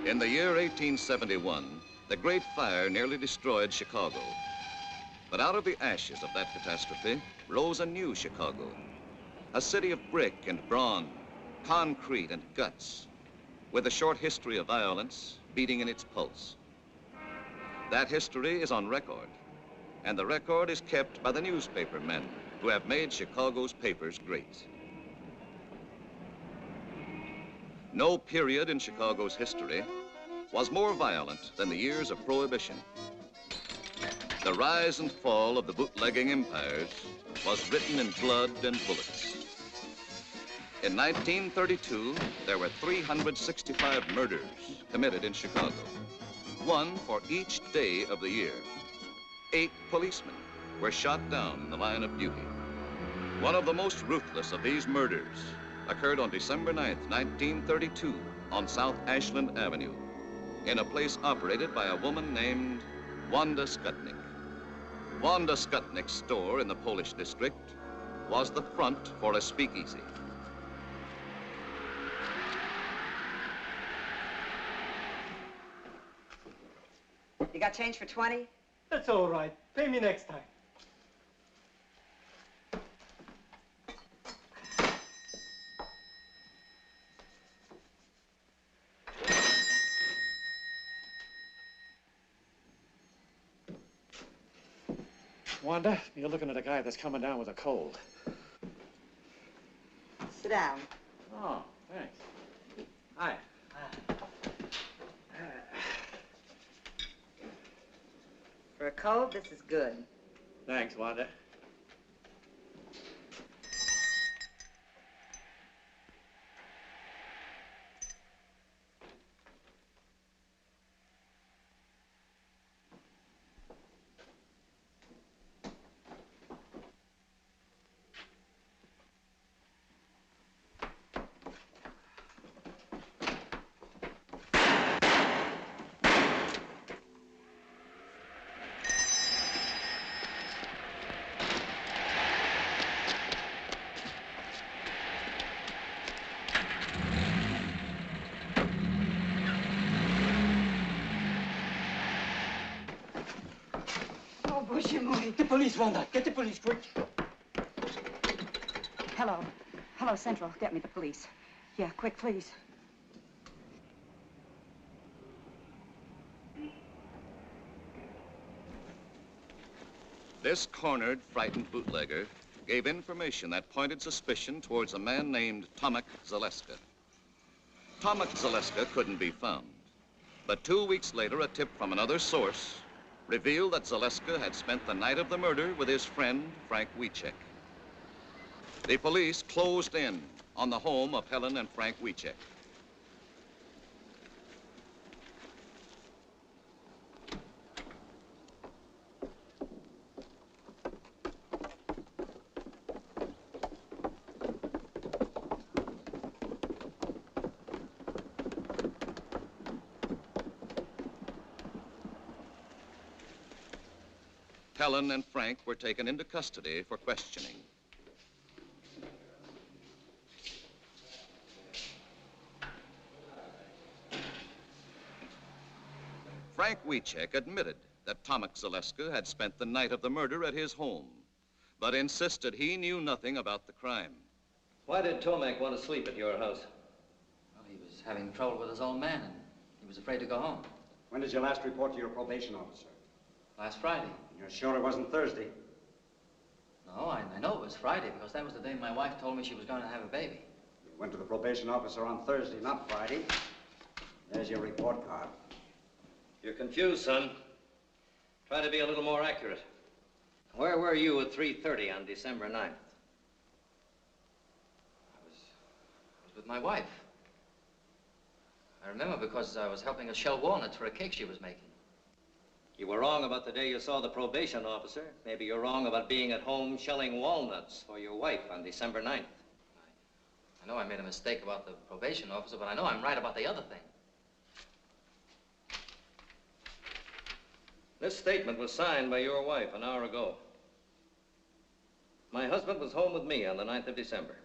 In the year 1871, the Great Fire nearly destroyed Chicago. But out of the ashes of that catastrophe rose a new Chicago, a city of brick and brawn, concrete and guts, with a short history of violence beating in its pulse. That history is on record, and the record is kept by the newspaper men who have made Chicago's papers great. No period in Chicago's history was more violent than the years of Prohibition. The rise and fall of the bootlegging empires was written in blood and bullets. In 1932, there were 365 murders committed in Chicago, one for each day of the year. 8 policemen were shot down in the line of duty. One of the most ruthless of these murders occurred on December 9th, 1932, on South Ashland Avenue, in a place operated by a woman named Wanda Skutnik. Wanda Skutnik's store in the Polish district was the front for a speakeasy. You got change for 20? That's all right. Pay me next time. Wanda, you're looking at a guy that's coming down with a cold. Sit down. Oh, thanks. Hi. For a cold, this is good. Thanks, Wanda. Get the police, Wanda. Get the police, quick. Hello. Hello, Central. Get me the police. Yeah, quick, please. This cornered, frightened bootlegger gave information that pointed suspicion towards a man named Tomek Zaleska. Tomek Zaleska couldn't be found, but 2 weeks later, a tip from another source revealed that Zaleska had spent the night of the murder with his friend, Frank Wiecek. The police closed in on the home of Helen and Frank Wiecek. Helen and Frank were taken into custody for questioning. Frank Wiecek admitted that Tomek Zaleska had spent the night of the murder at his home, but insisted he knew nothing about the crime. Why did Tomek want to sleep at your house? Well, he was having trouble with his old man, and he was afraid to go home. When did you last report to your probation officer? Last Friday. You're sure it wasn't Thursday? No, I know it was Friday, because that was the day my wife told me she was going to have a baby. You went to the probation officer on Thursday, not Friday. There's your report card. You're confused, son. Try to be a little more accurate. Where were you at 3:30 on December 9th? I was with my wife. I remember because I was helping her shell walnuts for a cake she was making. You were wrong about the day you saw the probation officer. Maybe you're wrong about being at home shelling walnuts for your wife on December 9th. I know I made a mistake about the probation officer, but I know I'm right about the other thing. This statement was signed by your wife an hour ago. My husband was home with me on the 9th of December.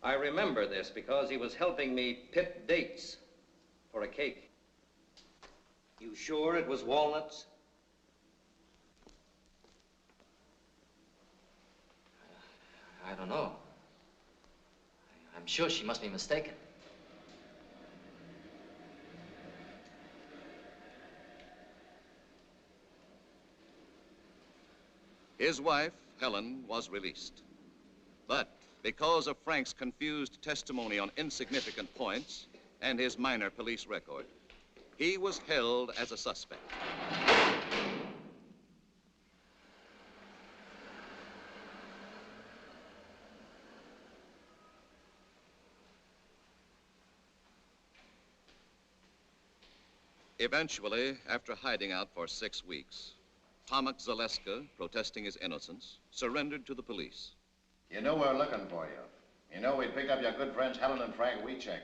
I remember this because he was helping me pick dates for a cake. You sure it was walnuts? I don't know. I'm sure she must be mistaken. His wife, Helen, was released. But because of Frank's confused testimony on insignificant points and his minor police record, he was held as a suspect. Eventually, after hiding out for 6 weeks, Tomek Zaleska, protesting his innocence, surrendered to the police. You knew we were looking for you. You know we'd picked up your good friends Helen and Frank Wiecek.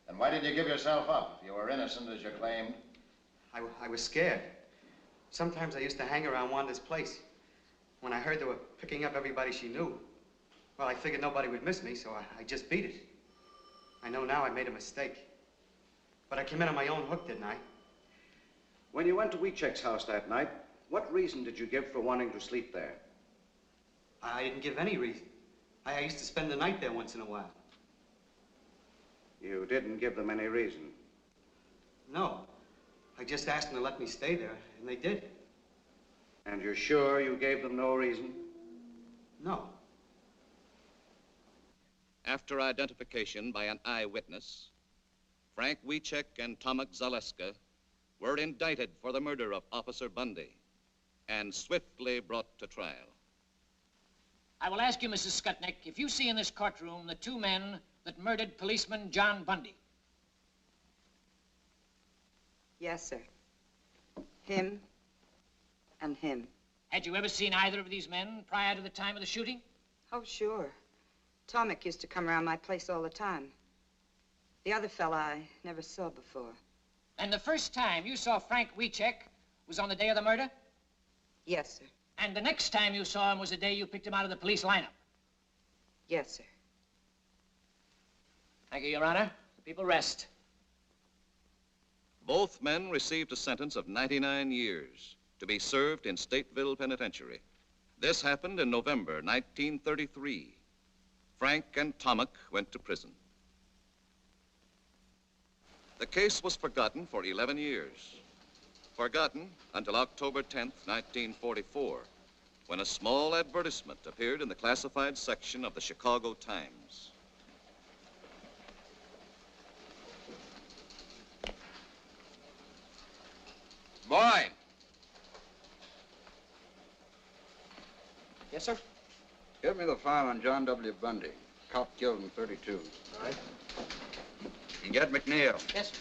Then why did you give yourself up if you were innocent as you claimed? I was scared. Sometimes I used to hang around Wanda's place. When I heard they were picking up everybody she knew, well, I figured nobody would miss me, so I just beat it. I know now I made a mistake. But I came in on my own hook, didn't I? When you went to Wiecek's house that night, what reason did you give for wanting to sleep there? I didn't give any reason. I used to spend the night there once in a while. You didn't give them any reason? No. I just asked them to let me stay there, and they did. And you're sure you gave them no reason? No. After identification by an eyewitness, Frank Wiecek and Tomek Zaleska were indicted for the murder of Officer Bundy and swiftly brought to trial. I will ask you, Mrs. Skutnik, if you see in this courtroom the two men that murdered policeman John Bundy. Yes, sir. Him and him. Had you ever seen either of these men prior to the time of the shooting? Oh, sure. Tomek used to come around my place all the time. The other fella I never saw before. And the first time you saw Frank Wiecek was on the day of the murder? Yes, sir. And the next time you saw him was the day you picked him out of the police lineup? Yes, sir. Thank you, Your Honor. The people rest. Both men received a sentence of 99 years to be served in Stateville Penitentiary. This happened in November 1933. Frank and Tomek went to prison. The case was forgotten for 11 years. Forgotten until October 10th, 1944, when a small advertisement appeared in the classified section of the Chicago Times. Boy! Yes, sir? Give me the file on John W. Bundy, cop killed in 32. All right. And get McNeil. Yes, sir.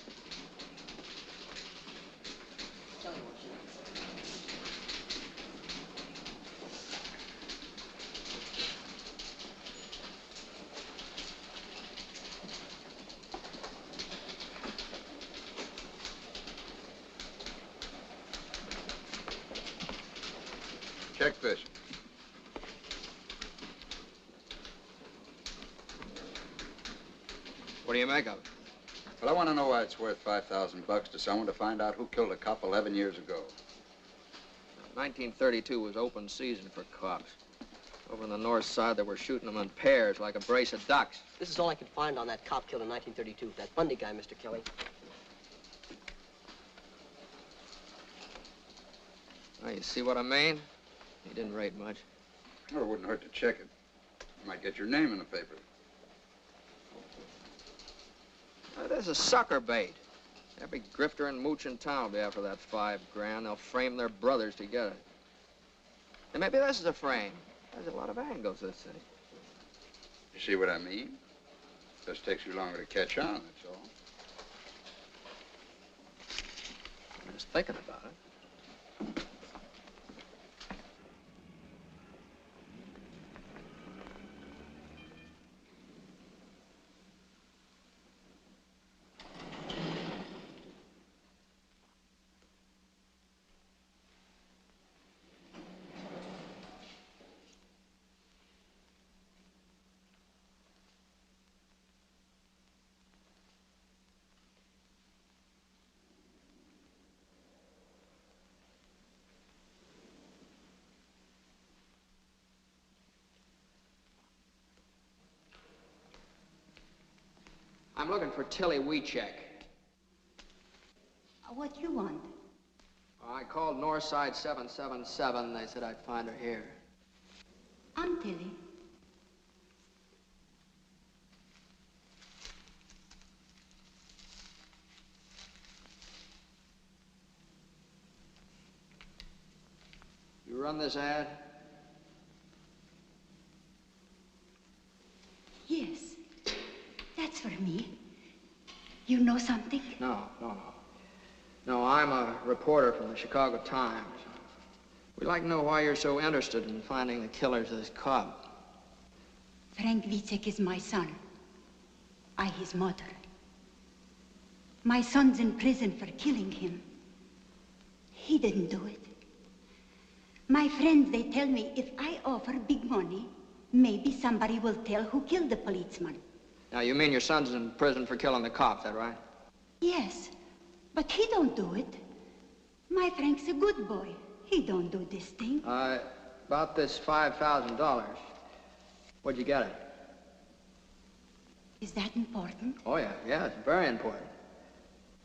Check this. What do you make of it? Well, I want to know why it's worth $5,000 to someone to find out who killed a cop 11 years ago. 1932 was open season for cops. Over on the north side, they were shooting them in pairs like a brace of ducks. This is all I could find on that cop killed in 1932, that Bundy guy, Mr. Kelly. Oh, you see what I mean? He didn't rate much. Well, it wouldn't hurt to check it. You might get your name in the paper. This is sucker bait. Every grifter and mooch in town will be after that $5 grand. They'll frame their brothers to get it. And maybe this is a frame. There's a lot of angles, this thing. You see what I mean? Just takes you longer to catch on, that's all. I'm just thinking about it. I'm looking for Tilly Weechek. What you want? I called Northside 777. They said I'd find her here. I'm Tilly. You run this ad? Yes. That's for me. You know something? No. No, I'm a reporter from the Chicago Times. We'd like to know why you're so interested in finding the killers of this cop. Frank Wiecek is my son. I his mother. My son's in prison for killing him. He didn't do it. My friends, they tell me if I offer big money, maybe somebody will tell who killed the policeman. Now, you mean your son's in prison for killing the cop, is that right? Yes, but he don't do it. My Frank's a good boy. He don't do this thing. About this $5,000. Where'd you get it? Is that important? Oh, yeah, it's very important.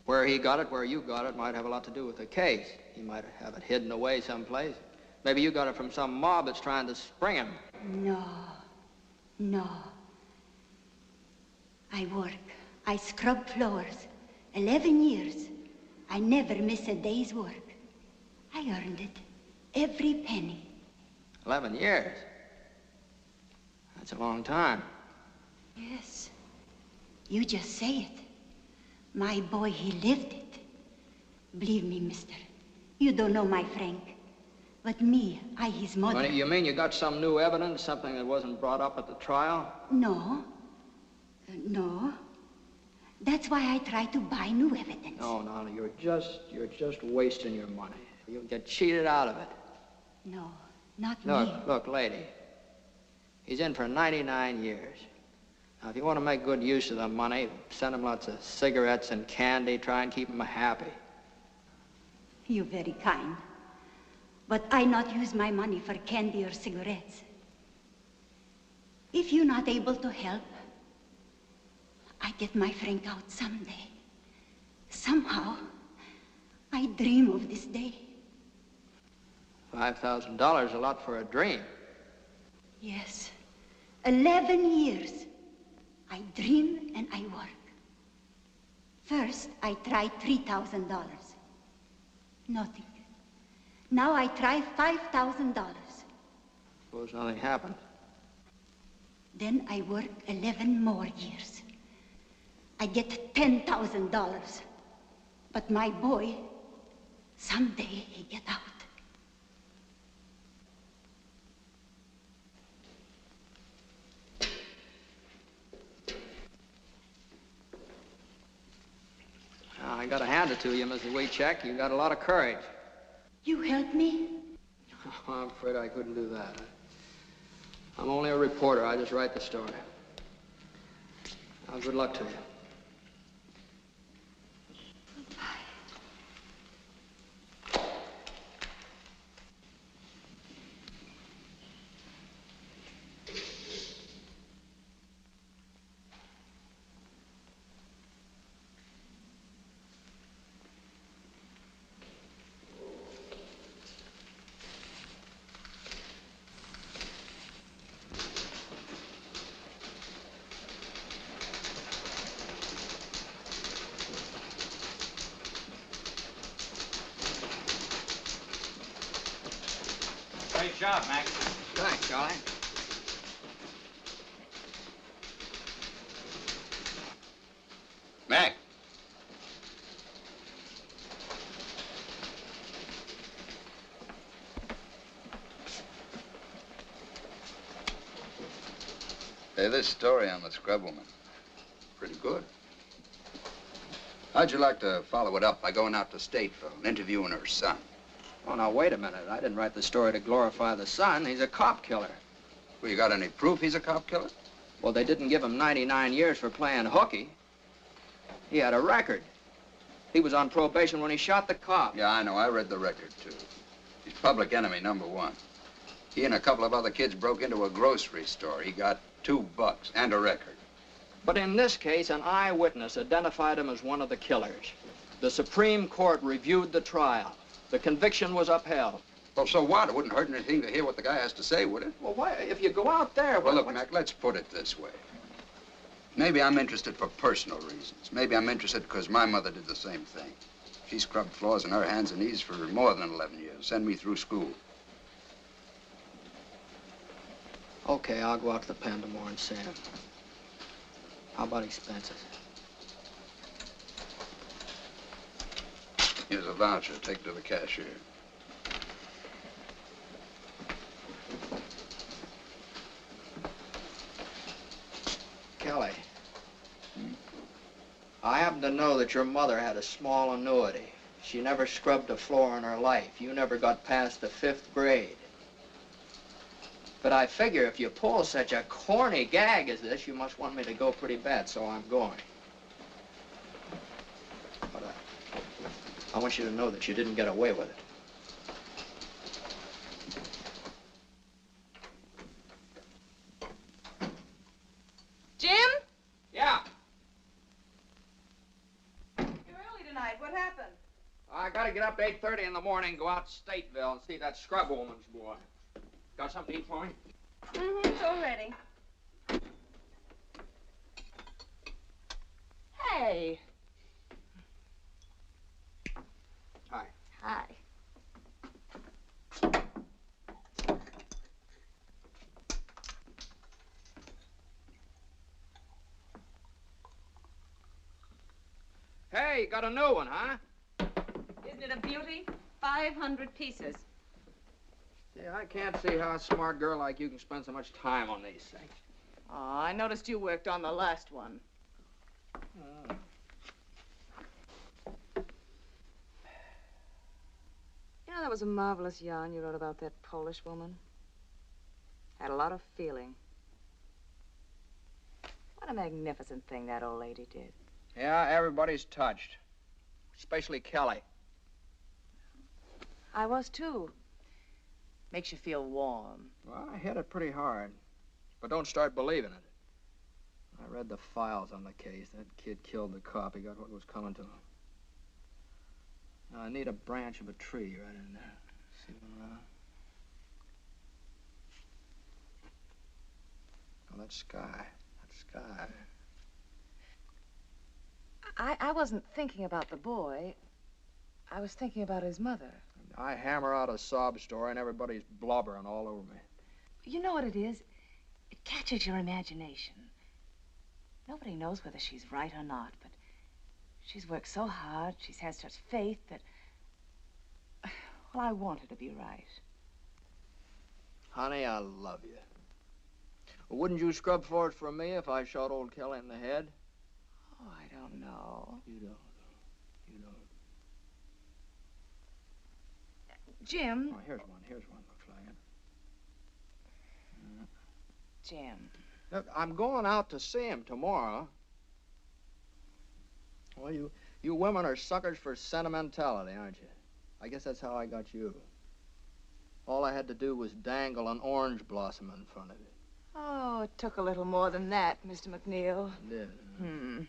Where he got it, where you got it, might have a lot to do with the case. He might have it hidden away someplace. Maybe you got it from some mob that's trying to spring him. No. I work. I scrub floors. 11 years. I never miss a day's work. I earned it. Every penny. 11 years? That's a long time. Yes. You just say it. My boy, he lived it. Believe me, mister. You don't know my Frank. But me, I his mother. Well, you mean you got some new evidence, something that wasn't brought up at the trial? No. That's why I try to buy new evidence. No, you're just wasting your money. You'll get cheated out of it. No, not me. Look, lady. He's in for 99 years. Now, if you want to make good use of the money, send him lots of cigarettes and candy, try and keep him happy. You're very kind. But I not use my money for candy or cigarettes. If you're not able to help, I get my Frank out someday. Somehow, I dream of this day. $5,000 a lot for a dream. Yes. 11 years. I dream and I work. First, I tried $3,000. Nothing. Now I try $5,000. Suppose nothing happened. Then I work 11 more years. I get $10,000. But my boy, someday he get out. Now, I gotta hand it to you, Mrs. Weechek. You got a lot of courage. You help me? Oh, I'm afraid I couldn't do that. I'm only a reporter. I just write the story. Now, good luck to you. Great job, Max. Thanks, Charlie. Mac. Hey, this story on the scrub woman, pretty good. How'd you like to follow it up by going out to Stateville and interviewing her son? Oh, now, wait a minute. I didn't write the story to glorify the son. He's a cop killer. Well, you got any proof he's a cop killer? Well, they didn't give him 99 years for playing hooky. He had a record. He was on probation when he shot the cop. Yeah, I know. I read the record, too. He's public enemy #1. He and a couple of other kids broke into a grocery store. He got $2 and a record. But in this case, an eyewitness identified him as one of the killers. The Supreme Court reviewed the trial. The conviction was upheld. Well, so what? It wouldn't hurt anything to hear what the guy has to say, would it? Well, why, if you go out there... Well, look, Mac, let's put it this way. Maybe I'm interested for personal reasons. Maybe I'm interested because my mother did the same thing. She scrubbed floors on her hands and knees for more than 11 years, sent me through school. Okay, I'll go out to the pen tomorrow and see him. How about expenses? Here's a voucher. Take it to the cashier. Kelly, I happen to know that your mother had a small annuity. She never scrubbed a floor in her life. You never got past the 5th grade. But I figure if you pull such a corny gag as this, you must want me to go pretty bad, so I'm going. But I want you to know that you didn't get away with it. Jim? Yeah? You're early tonight. What happened? I gotta get up at 8:30 in the morning, go out to Stateville and see that scrub woman's boy. Got something to eat for me? Mm-hmm, it's all ready. Hey. Hi. Hi. Hey, you got a new one, huh? Isn't it a beauty? 500 pieces. Yeah, I can't see how a smart girl like you can spend so much time on these things. Oh, I noticed you worked on the last one. You know, that was a marvelous yarn you wrote about that Polish woman. Had a lot of feeling. What a magnificent thing that old lady did. Yeah, everybody's touched. Especially Kelly. I was, too. Makes you feel warm. Well, I hit it pretty hard. But don't start believing it. I read the files on the case. That kid killed the cop. He got what was coming to him. Now, I need a branch of a tree right in there. See one around? Oh, that sky. That sky. I wasn't thinking about the boy. I was thinking about his mother. I hammer out a sob story and everybody's blubbering all over me. You know what it is? It catches your imagination. Nobody knows whether she's right or not, but she's worked so hard, she's had such faith that, well, I want her to be right. Honey, I love you. Well, wouldn't you scrub for it for me if I shot old Kelly in the head? Oh, I don't know. You don't. You don't. Jim. Oh, here's one. Here's one. Looks like it. Jim. Look, I'm going out to see him tomorrow. Well, you women are suckers for sentimentality, aren't you? I guess that's how I got you. All I had to do was dangle an orange blossom in front of you. Oh, it took a little more than that, Mr. McNeil. It did. Mm-hmm.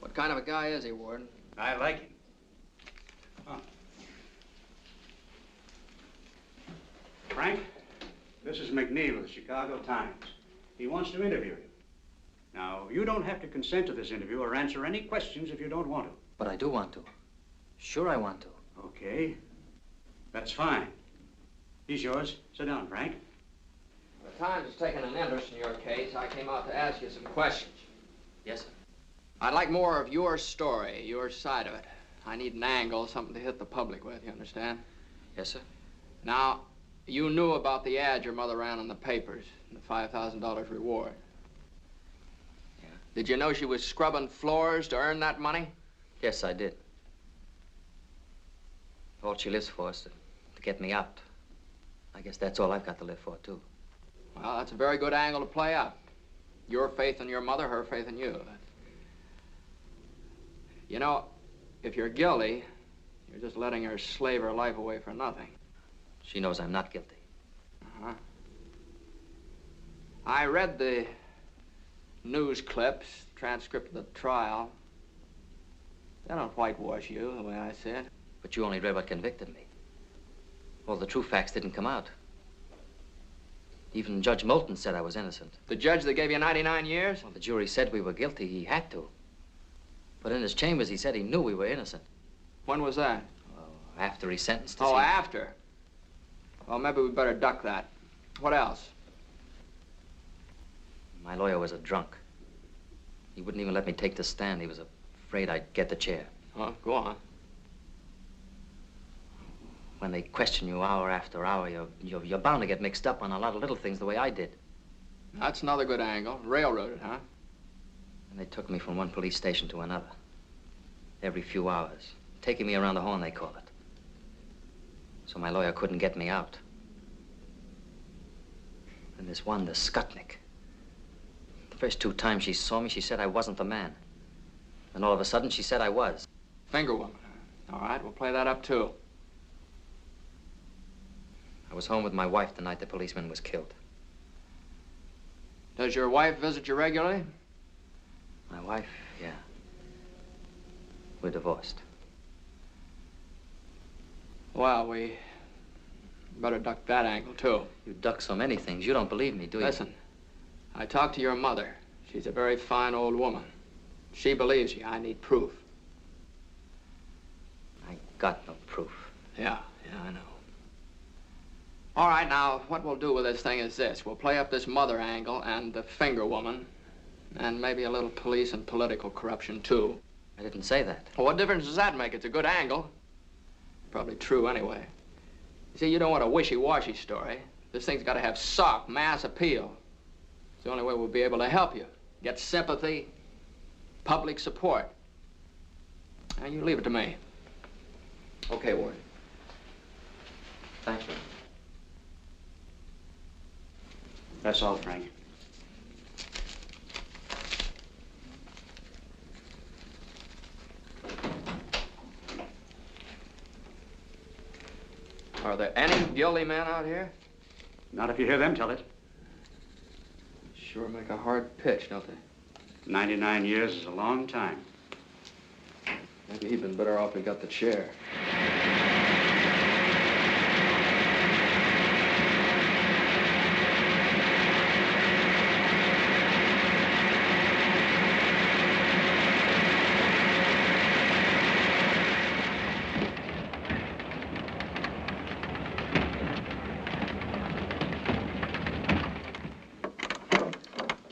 What kind of a guy is he, Warden? I like him. Oh. Frank, this is McNeil of the Chicago Times. He wants to interview you. Now, you don't have to consent to this interview or answer any questions if you don't want to. But I do want to. Sure I want to. Okay. That's fine. He's yours. Sit down, Frank. The Times has taken an interest in your case. I came out to ask you some questions. Yes, sir. I'd like more of your story, your side of it. I need an angle, something to hit the public with, you understand? Yes, sir. Now, You knew about the ad your mother ran in the papers, the $5,000 reward. Yeah. Did you know she was scrubbing floors to earn that money? Yes, I did. All she lives for is to get me out. I guess that's all I've got to live for, too. Well, that's a very good angle to play up. Your faith in your mother, her faith in you. You know, if you're guilty, you're just letting her slave her life away for nothing. She knows I'm not guilty. Uh-huh. I read the news clips, transcript of the trial. They don't whitewash you, the way I see it. But you only read what convicted me. All the true facts didn't come out. Even Judge Moulton said I was innocent. The judge that gave you 99 years? Well, the jury said we were guilty. He had to. But in his chambers, he said he knew we were innocent. When was that? Well, after he sentenced us. Oh, after? Well, maybe we better duck that. What else? My lawyer was a drunk. He wouldn't even let me take the stand. He was afraid I'd get the chair. Oh, go on. When they question you hour after hour, you're bound to get mixed up on a lot of little things the way I did. That's another good angle. Railroaded, huh? And they took me from one police station to another. Every few hours. Taking me around the horn, they call it. So my lawyer couldn't get me out. And this one, the Skutnik. The first 2 times she saw me, she said I wasn't the man. And all of a sudden, she said I was. Finger woman. All right, we'll play that up, too. I was home with my wife the night the policeman was killed. Does your wife visit you regularly? My wife, yeah. We're divorced. Well, we better duck that angle, too. You duck so many things. You don't believe me, do you? Listen, I talked to your mother. She's a very fine old woman. She believes you. I need proof. I got no proof. Yeah, I know. All right, now, what we'll do with this thing is this. We'll play up this mother angle and the finger woman, and maybe a little police and political corruption, too. I didn't say that. Well, what difference does that make? It's a good angle. Probably true, anyway. You see, you don't want a wishy-washy story. This thing's got to have sock, mass appeal. It's the only way we'll be able to help you. Get sympathy, public support. Now, you leave it to me. Okay, Ward. Thanks, man. That's all, Frank. Are there any guilty men out here? Not if you hear them tell it. Sure make a hard pitch, don't they? 99 years is a long time. Maybe he'd been better off he got the chair.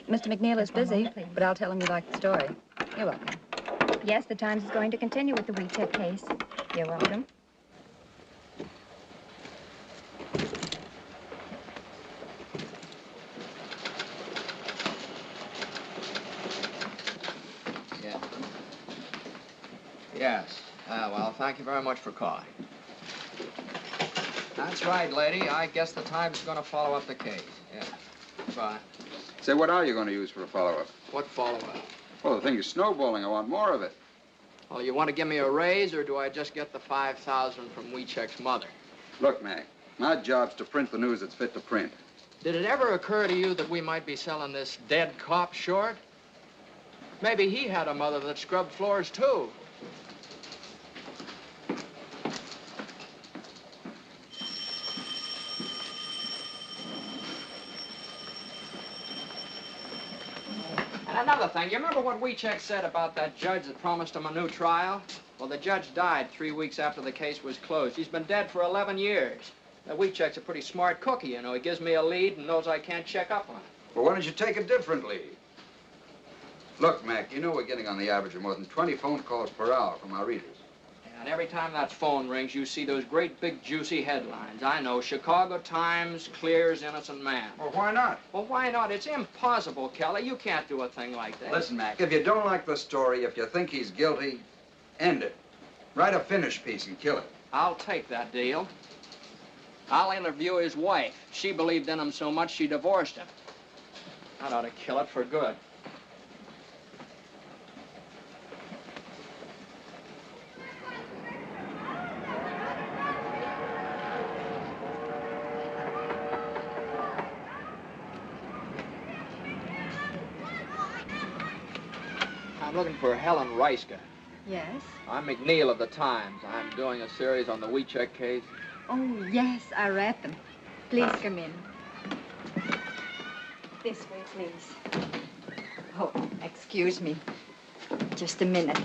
Mr. McNeil is busy, but I'll tell him you like the story. You're welcome. Yes, the Times is going to continue with the WeCheck case. You're welcome. Yeah. Yes. Well, thank you very much for calling. That's right, lady. I guess the Times is going to follow up the case. Yeah. Bye. Say, what are you going to use for a follow-up? What follow-up? Well, the thing is snowballing. I want more of it. Well, you want to give me a raise, or do I just get the $5,000 from WeCheck's mother? Look, Mac, my job's to print the news that's fit to print. Did it ever occur to you that we might be selling this dead cop short? Maybe he had a mother that scrubbed floors, too. And another thing, you remember what WeCheck said about that judge that promised him a new trial? Well, the judge died 3 weeks after the case was closed. He's been dead for 11 years. Now, WeCheck's a pretty smart cookie, you know. He gives me a lead and knows I can't check up on it. Well, why don't you take a different lead? Look, Mac, you know we're getting on the average of more than 20 phone calls per hour from our readers. And every time that phone rings, you see those great big juicy headlines. I know, Chicago Times clears innocent man. Well, why not? Well, why not? It's impossible, Kelly. You can't do a thing like that. Listen, Mac, if you don't like the story, if you think he's guilty, end it. Write a finish piece and kill it. I'll take that deal. I'll interview his wife. She believed in him so much she divorced him. That ought to kill it for good. I'm looking for Helen Reiska. Yes? I'm McNeil of the Times. I'm doing a series on the WeCheck case. Oh, yes, I read them. Please come in. This way, please. Oh, excuse me. Just a minute.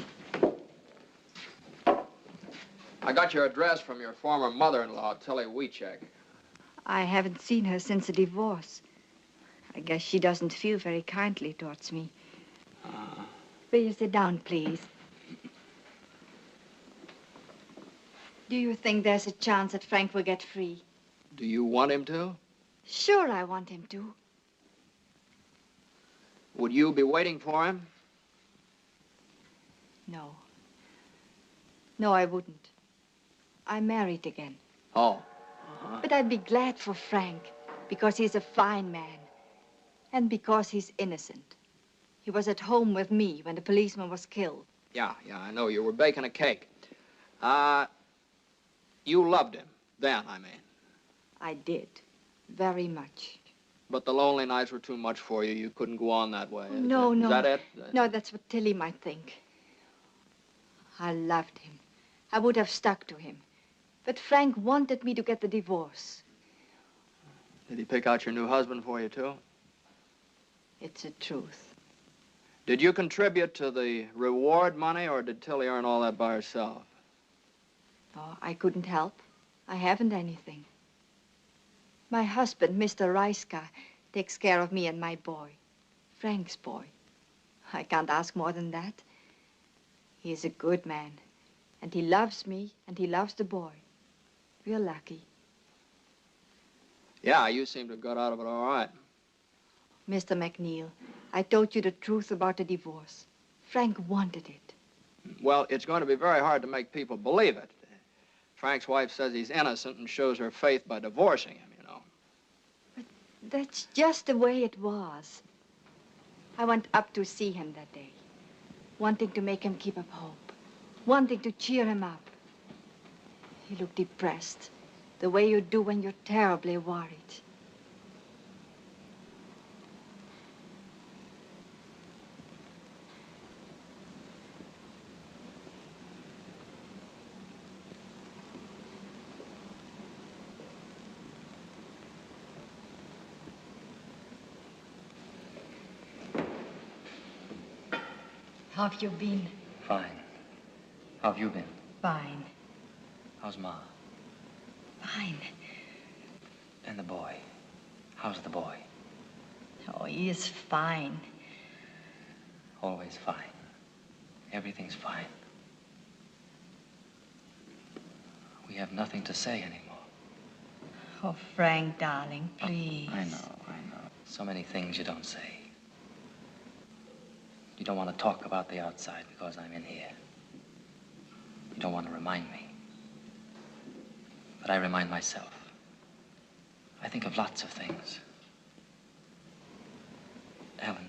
I got your address from your former mother-in-law, Tilly WeCheck. I haven't seen her since the divorce. I guess she doesn't feel very kindly towards me. Will you sit down, please? Do you think there's a chance that Frank will get free? Do you want him to? Sure, I want him to. Would you be waiting for him? No. No, I wouldn't. I'm married again. Oh. But I'd be glad for Frank, because he's a fine man. And because he's innocent. He was at home with me when the policeman was killed. Yeah, I know. You were baking a cake. You loved him then, I mean. I did. Very much. But the lonely nights were too much for you. You couldn't go on that way. No. Is that it? No, that's what Tilly might think. I loved him. I would have stuck to him. But Frank wanted me to get the divorce. Did he pick out your new husband for you, too? It's the truth. Did you contribute to the reward money, or did Tilly earn all that by herself? Oh, I couldn't help. I haven't anything. My husband, Mr. Reiska, takes care of me and my boy. Frank's boy. I can't ask more than that. He is a good man. And he loves me, and he loves the boy. We're lucky. Yeah, you seem to have got out of it all right. Mr. McNeil, I told you the truth about the divorce. Frank wanted it. Well, it's going to be very hard to make people believe it. Frank's wife says he's innocent and shows her faith by divorcing him, you know. But that's just the way it was. I went up to see him that day, wanting to make him keep up hope, wanting to cheer him up. He looked depressed, the way you do when you're terribly worried. How have you been? Fine. How have you been? Fine. How's Ma? Fine. And the boy? How's the boy? Oh, he is fine. Always fine. Everything's fine. We have nothing to say anymore. Oh, Frank, darling, please. I know. So many things you don't say. You don't want to talk about the outside because I'm in here. You don't want to remind me. But I remind myself. I think of lots of things. Ellen,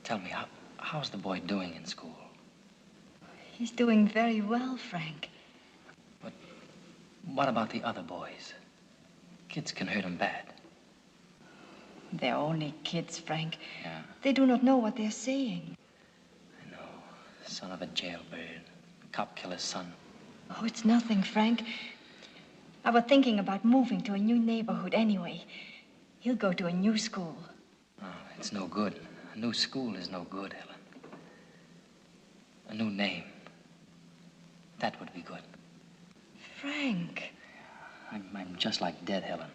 tell me, how's the boy doing in school? He's doing very well, Frank. But what about the other boys? Kids can hurt him bad. They're only kids, Frank. Yeah. They do not know what they're saying. I know. Son of a jailbird. Cop killer's son. Oh, it's nothing, Frank. I was thinking about moving to a new neighborhood anyway. He'll go to a new school. Oh, it's no good. A new school is no good, Helen. A new name. That would be good. Frank. I'm just like dead, Helen.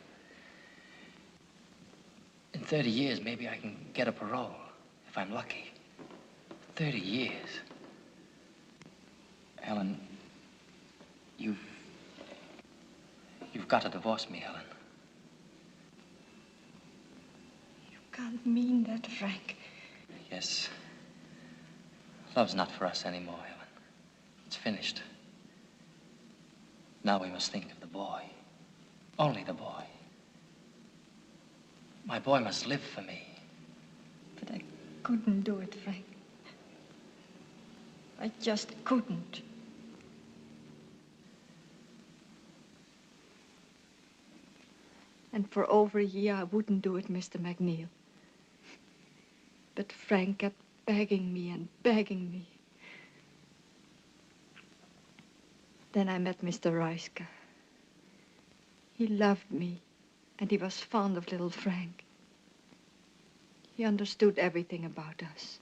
In 30 years, maybe I can get a parole, if I'm lucky. 30 years. Helen, You've got to divorce me, Helen. You can't mean that, Frank. Yes. Love's not for us anymore, Helen. It's finished. Now we must think of the boy. Only the boy. My boy must live for me. But I couldn't do it, Frank. I just couldn't. And for over a year, I wouldn't do it, Mr. McNeil. But Frank kept begging me and begging me. Then I met Mr. Reiska. He loved me, and he was fond of little Frank. He understood everything about us.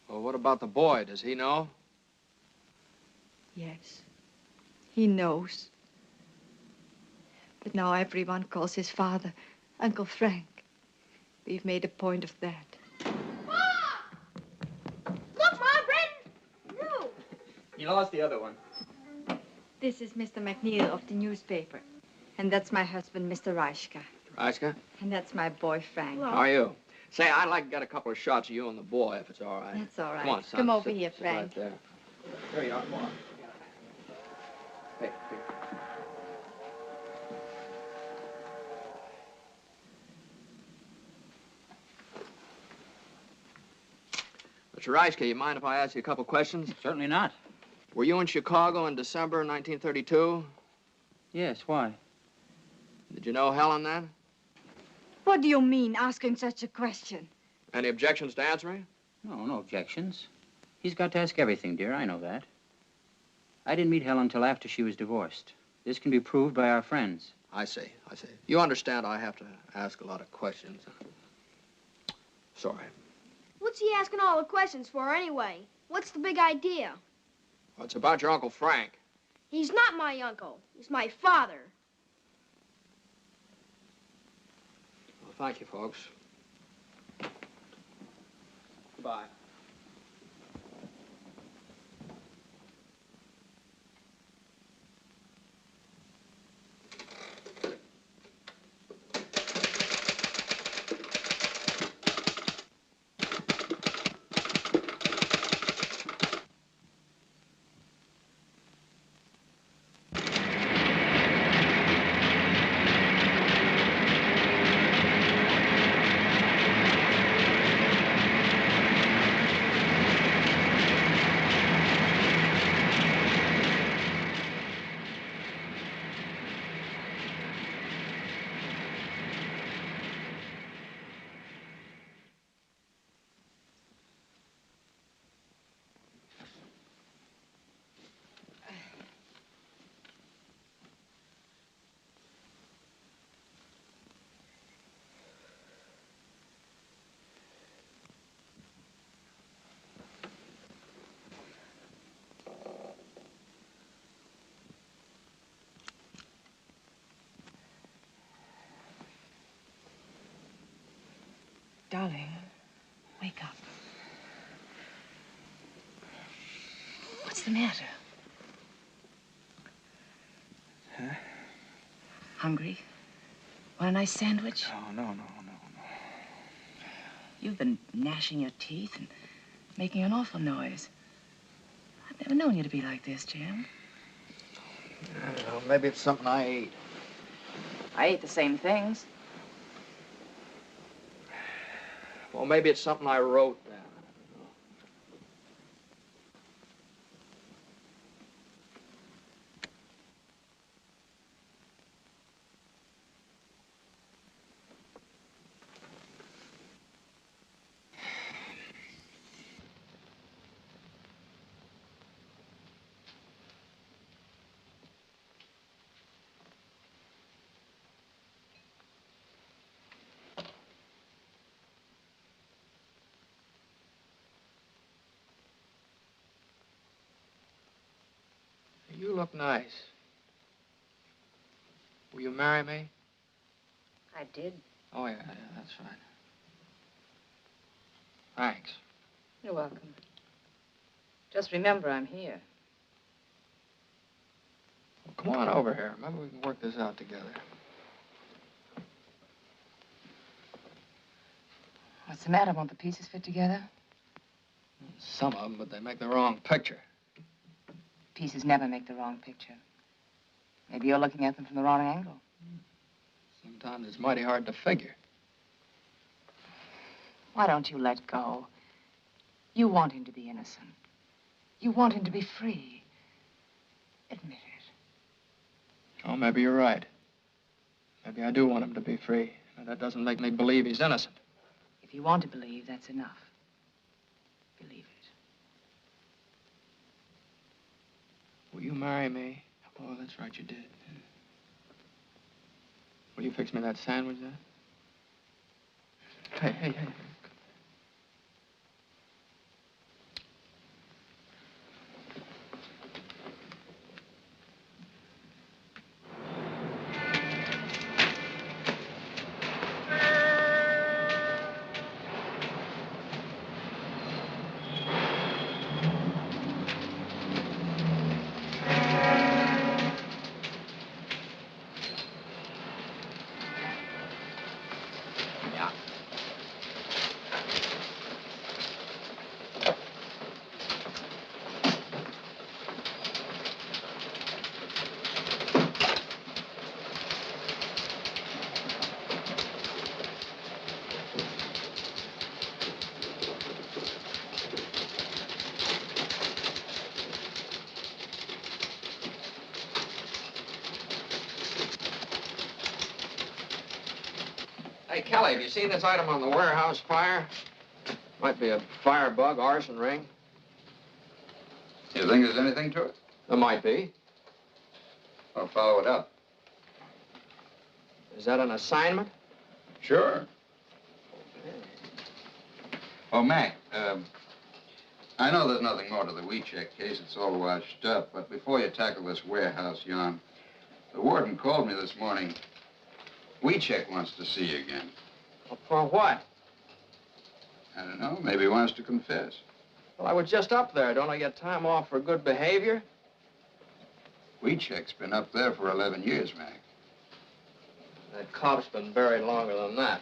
Well, what about the boy? Does he know? Yes, he knows. But now everyone calls his father Uncle Frank. We've made a point of that. Look, Mom, Brandon! No! You lost the other one. This is Mr. McNeil of the newspaper. And that's my husband, Mr. Reiska. Reiska? And that's my boy, Frank. How are you? Say, I'd like to get a couple of shots of you and the boy, if it's all right. That's all right. Come on, son. Come over Sit- here, sit right Frank. there. There you are. Come on. Hey, hey. Mr. Reiska, you mind if I ask you a couple questions? Certainly not. Were you in Chicago in December 1932? Yes, why? Did you know Helen then? What do you mean, asking such a question? Any objections to answering? No, no objections. He's got to ask everything, dear. I know that. I didn't meet Helen until after she was divorced. This can be proved by our friends. I see. You understand I have to ask a lot of questions. Sorry. What's he asking all the questions for anyway? What's the big idea? Well, it's about your Uncle Frank. He's not my uncle. He's my father. Well, thank you, folks. Goodbye. Darling, wake up. What's the matter? Huh? Hungry? Want a nice sandwich? Oh, no. You've been gnashing your teeth and making an awful noise. I've never known you to be like this, Jim. I don't know. Maybe it's something I ate. I ate the same things. Well, maybe it's something I wrote down. You look nice. Will you marry me? I did. Oh, yeah, that's fine. Thanks. You're welcome. Just remember I'm here. Come on over here. Maybe we can work this out together. What's the matter? Won't the pieces fit together? Some of them, but they make the wrong picture. Pieces never make the wrong picture. Maybe you're looking at them from the wrong angle. Sometimes it's mighty hard to figure. Why don't you let go? You want him to be innocent. You want him to be free. Admit it. Oh, maybe you're right. Maybe I do want him to be free. And that doesn't make me believe he's innocent. If you want to believe, that's enough. Believe it. Will you marry me? Oh, that's right, you did. Will you fix me that sandwich then? Hey. Hey, Kelly, have you seen this item on the warehouse fire? Might be a firebug, arson ring. You think there's anything to it? There might be. I'll follow it up. Is that an assignment? Sure. Oh, Mac, I know there's nothing more to the WeCheck case. It's all washed up. But before you tackle this warehouse yarn, the warden called me this morning. WeCheck wants to see you again. Well, for what? I don't know. Maybe he wants to confess. Well, I was just up there. Don't I get time off for good behavior? WeCheck's been up there for 11 years, Mac. That cop's been buried longer than that.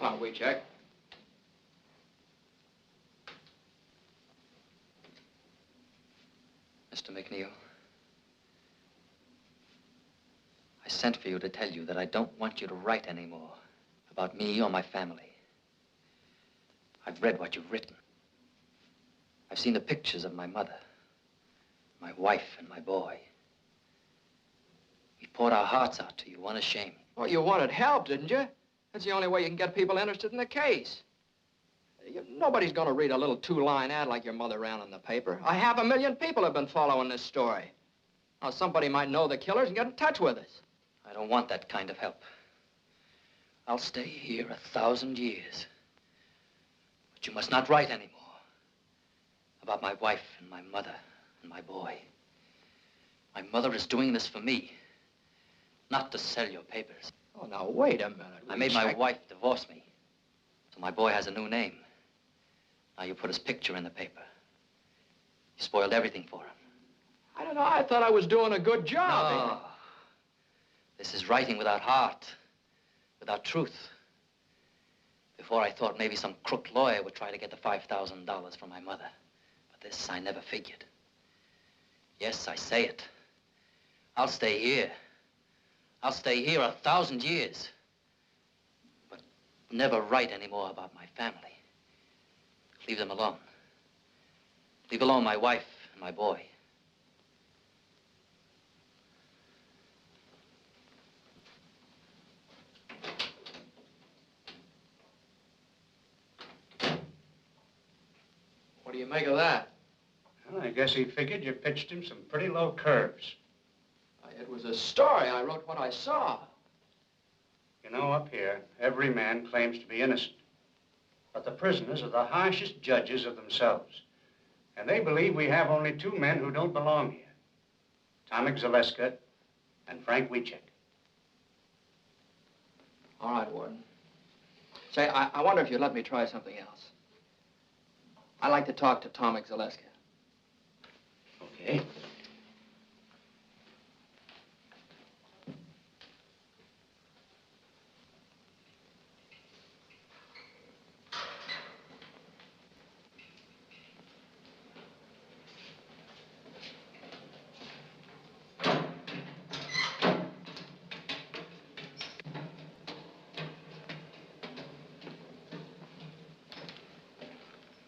Hello, WeCheck. Mr. McNeil, I sent for you to tell you that I don't want you to write anymore about me or my family. I've read what you've written. I've seen the pictures of my mother, my wife, and my boy. We poured our hearts out to you, unashamed. Well, you wanted help, didn't you? That's the only way you can get people interested in the case. Nobody's going to read a little two-line ad like your mother ran in the paper. 500,000 people have been following this story. Now, somebody might know the killers and get in touch with us. I don't want that kind of help. I'll stay here 1,000 years. But you must not write anymore about my wife and my mother and my boy. My mother is doing this for me, not to sell your papers. Oh, now, wait a minute. I made my wife divorce me, so my boy has a new name. Now you put his picture in the paper. You spoiled everything for him. I don't know. I thought I was doing a good job. No. This is writing without heart, without truth. Before I thought maybe some crook lawyer would try to get the $5,000 from my mother. But this I never figured. Yes, I say it. I'll stay here. I'll stay here 1,000 years. But never write anymore about my family. Leave them alone. Leave alone my wife and my boy. What do you make of that? Well, I guess he figured you pitched him some pretty low curves. It was a story. I wrote what I saw. You know, up here, every man claims to be innocent. But the prisoners are the harshest judges of themselves. And they believe we have only two men who don't belong here. Tomek Zaleska and Frank Wiecek. All right, Warden. Say, I wonder if you'd let me try something else. I'd like to talk to Tomek Zaleska. Okay.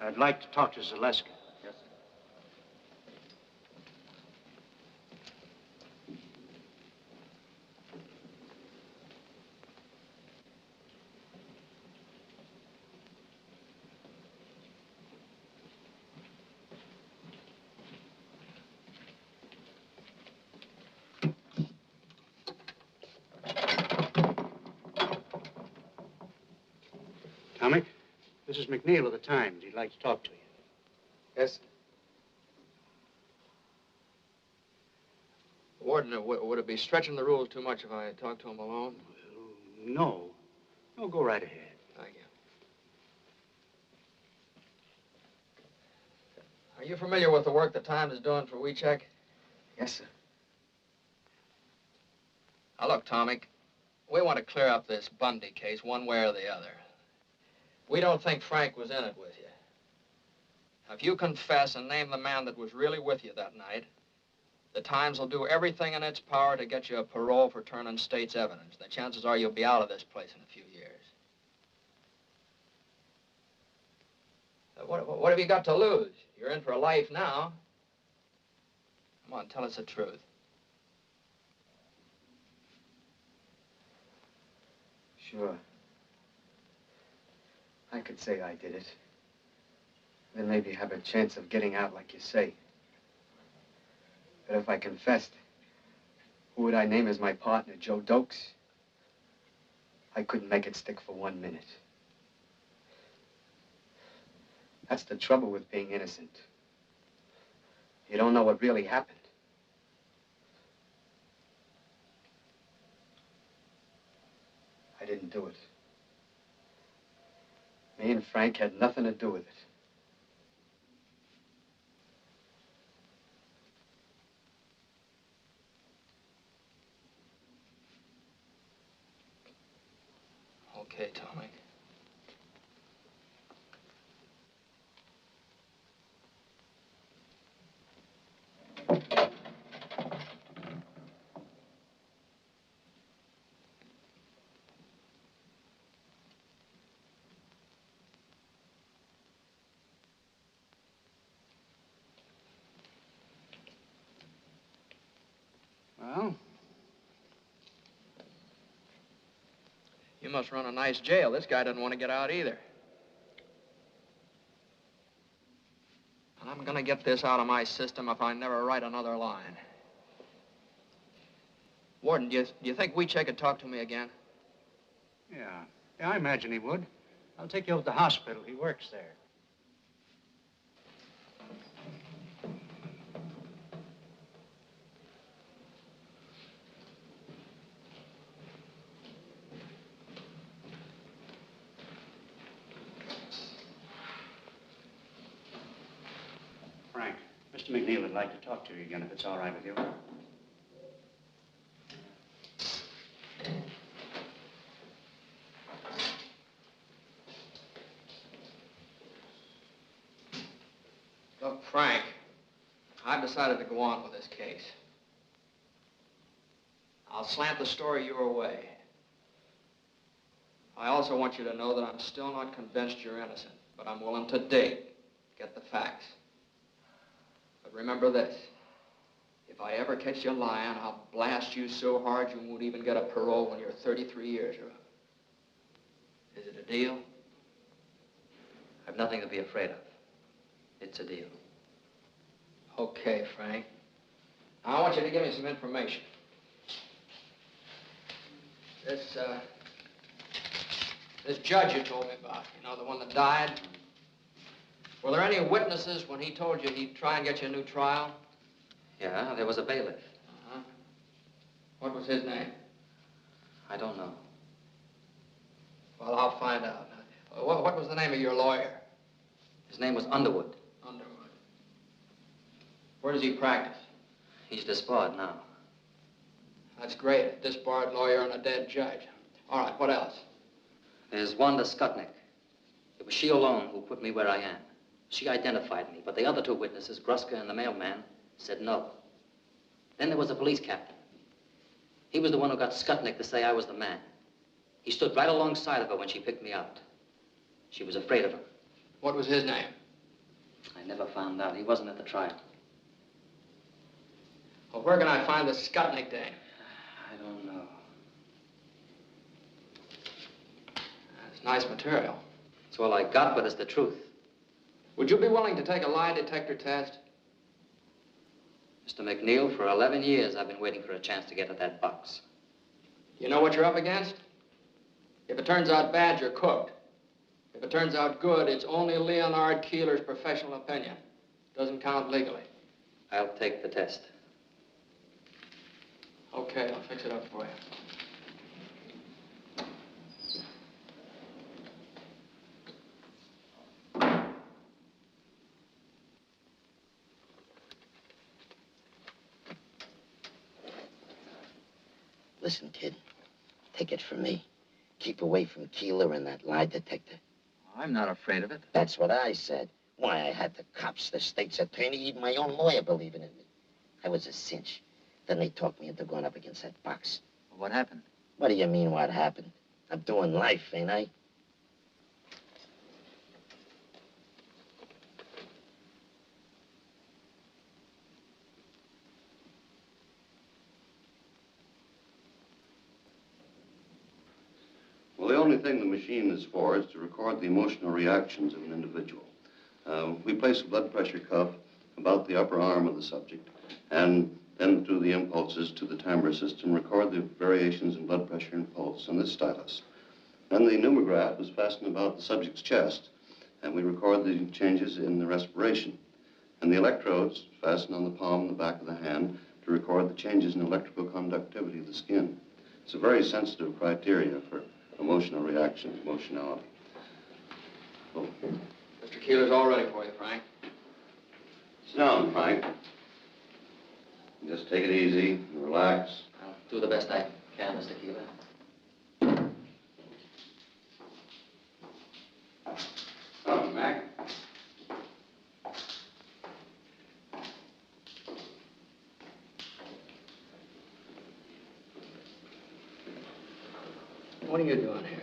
I'd like to talk to Zaleska. Yes, sir. Tomek, this is McNeil of the Times. He'd like to talk to you. Yes? Warden, would it be stretching the rules too much if I talked to him alone? No. No, go right ahead. Thank you. Are you familiar with the work the Times is doing for Wiecek? Yes, sir. Now, look, Tomek, we want to clear up this Bundy case one way or the other. We don't think Frank was in it with you. Now, if you confess and name the man that was really with you that night, the Times will do everything in its power to get you a parole for turning state's evidence. The chances are you'll be out of this place in a few years. What have you got to lose? You're in for a life now. Come on, tell us the truth. Sure. I could say I did it. Then maybe have a chance of getting out like you say. But if I confessed, who would I name as my partner? Joe Dokes? I couldn't make it stick for 1 minute. That's the trouble with being innocent. You don't know what really happened. I didn't do it. Me and Frank had nothing to do with it. Okay, Tomek. Well? You must run a nice jail. This guy doesn't want to get out either. I'm gonna get this out of my system if I never write another line. Warden, do you think Wiecek could talk to me again? Yeah. Yeah, I imagine he would. I'll take you over to the hospital. He works there. Frank, Mr. McNeil would like to talk to you again, if it's all right with you. Look, Frank, I've decided to go on with this case. I'll slant the story your way. I also want you to know that I'm still not convinced you're innocent, but I'm willing to dig, get the facts. But remember this, if I ever catch you lying, I'll blast you so hard you won't even get a parole when you're 33 years or up. Is it a deal? I've nothing to be afraid of. It's a deal. Okay, Frank. Now, I want you to give me some information. This judge you told me about, you know, the one that died. Were there any witnesses when he told you he'd try and get you a new trial? Yeah, there was a bailiff. Uh-huh. What was his name? I don't know. Well, I'll find out. What was the name of your lawyer? His name was Underwood. Underwood. Where does he practice? He's disbarred now. That's great. A disbarred lawyer and a dead judge. All right, what else? There's Wanda Skutnik. It was she alone who put me where I am. She identified me, but the other two witnesses, Gruska and the mailman, said no. Then there was the police captain. He was the one who got Skutnik to say I was the man. He stood right alongside of her when she picked me out. She was afraid of him. What was his name? I never found out. He wasn't at the trial. Well, where can I find the Skutnik dame? I don't know. That's nice material. It's all I got, but it's the truth. Would you be willing to take a lie detector test? Mr. McNeil, for 11 years, I've been waiting for a chance to get at that box. You know what you're up against? If it turns out bad, you're cooked. If it turns out good, it's only Leonard Keeler's professional opinion. Doesn't count legally. I'll take the test. Okay, I'll fix it up for you. Listen, kid, take it from me. Keep away from Keeler and that lie detector. I'm not afraid of it. That's what I said. Why, I had the cops, the state's attorney, even my own lawyer believing in me. I was a cinch. Then they talked me into going up against that box. What happened? What do you mean, what happened? I'm doing life, ain't I? Well, the only thing the machine is for is to record the emotional reactions of an individual. We place a blood pressure cuff about the upper arm of the subject, and then through the impulses to the timbre system, record the variations in blood pressure and pulse on this stylus. Then the pneumograph is fastened about the subject's chest, and we record the changes in the respiration. And the electrodes fastened on the palm and the back of the hand to record the changes in electrical conductivity of the skin. It's a very sensitive criteria for emotional reaction, emotionality. Oh. Mr. Keeler's all ready for you, Frank. Sit down, Frank. Just take it easy and relax. I'll do the best I can, Mr. Keeler. Come, Mac. What are you doing here?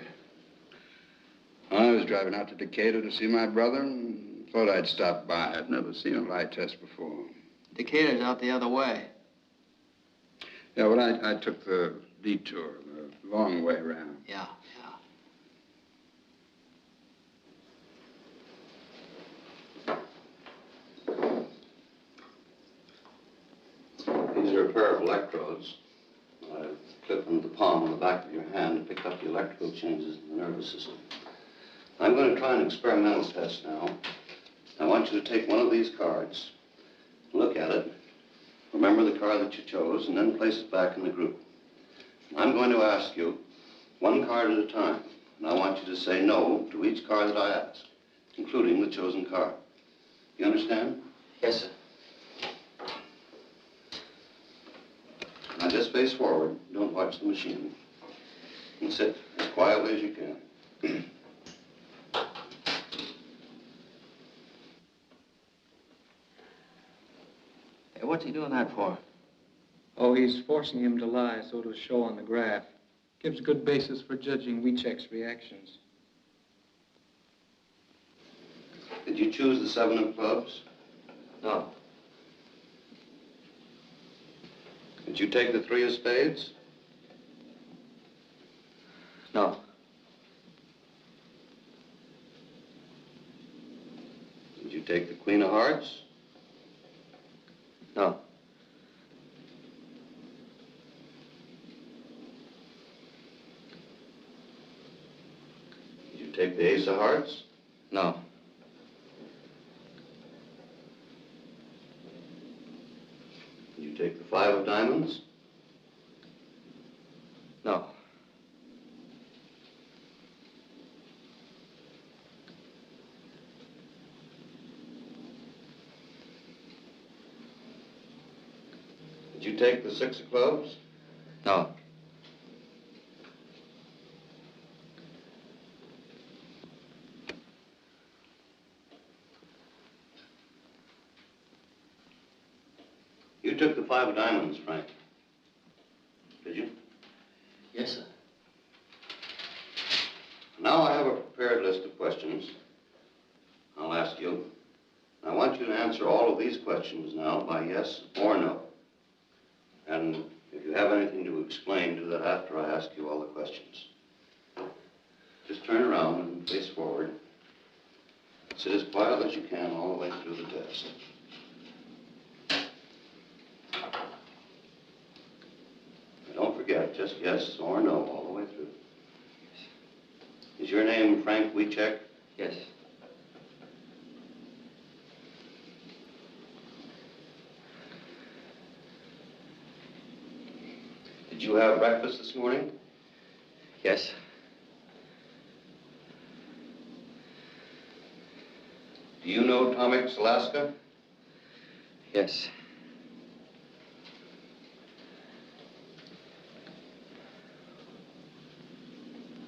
I was driving out to Decatur to see my brother and thought I'd stop by. I'd never seen a lie test before. Decatur's out the other way. Yeah, well, I took the detour, the long way around. Yeah. These are a pair of electrodes. I clip them to the palm on the back of your hand to pick up the electrical changes in the nervous system. I'm going to try an experimental test now. I want you to take one of these cards, look at it, remember the card that you chose, and then place it back in the group. I'm going to ask you one card at a time, and I want you to say no to each card that I ask, including the chosen card. You understand? Yes, sir. Now just face forward. Don't watch the machine. And sit as quietly as you can. Hey, what's he doing that for? Oh, he's forcing him to lie so it'll show on the graph. Gives good basis for judging Wiechek's reactions. Did you choose the 7 of clubs? No. Did you take the 3 of spades? No. Did you take the Queen of Hearts? No. take the ace of hearts? No. Did you take the 5 of diamonds? No. Did you take the 6 of clubs? No. You took the 5 of diamonds, Frank. Did you? Yes, sir. Now I have a prepared list of questions I'll ask you. I want you to answer all of these questions now by yes or no. And if you have anything to explain, do that after I ask you all the questions. Just turn around and face forward. Sit as quiet as you can all the way through the test. And don't forget, just yes or no all the way through. Is your name Frank Wiechek? Yes. Did you have breakfast this morning? Yes. Do you know Tomek Alaska? Yes.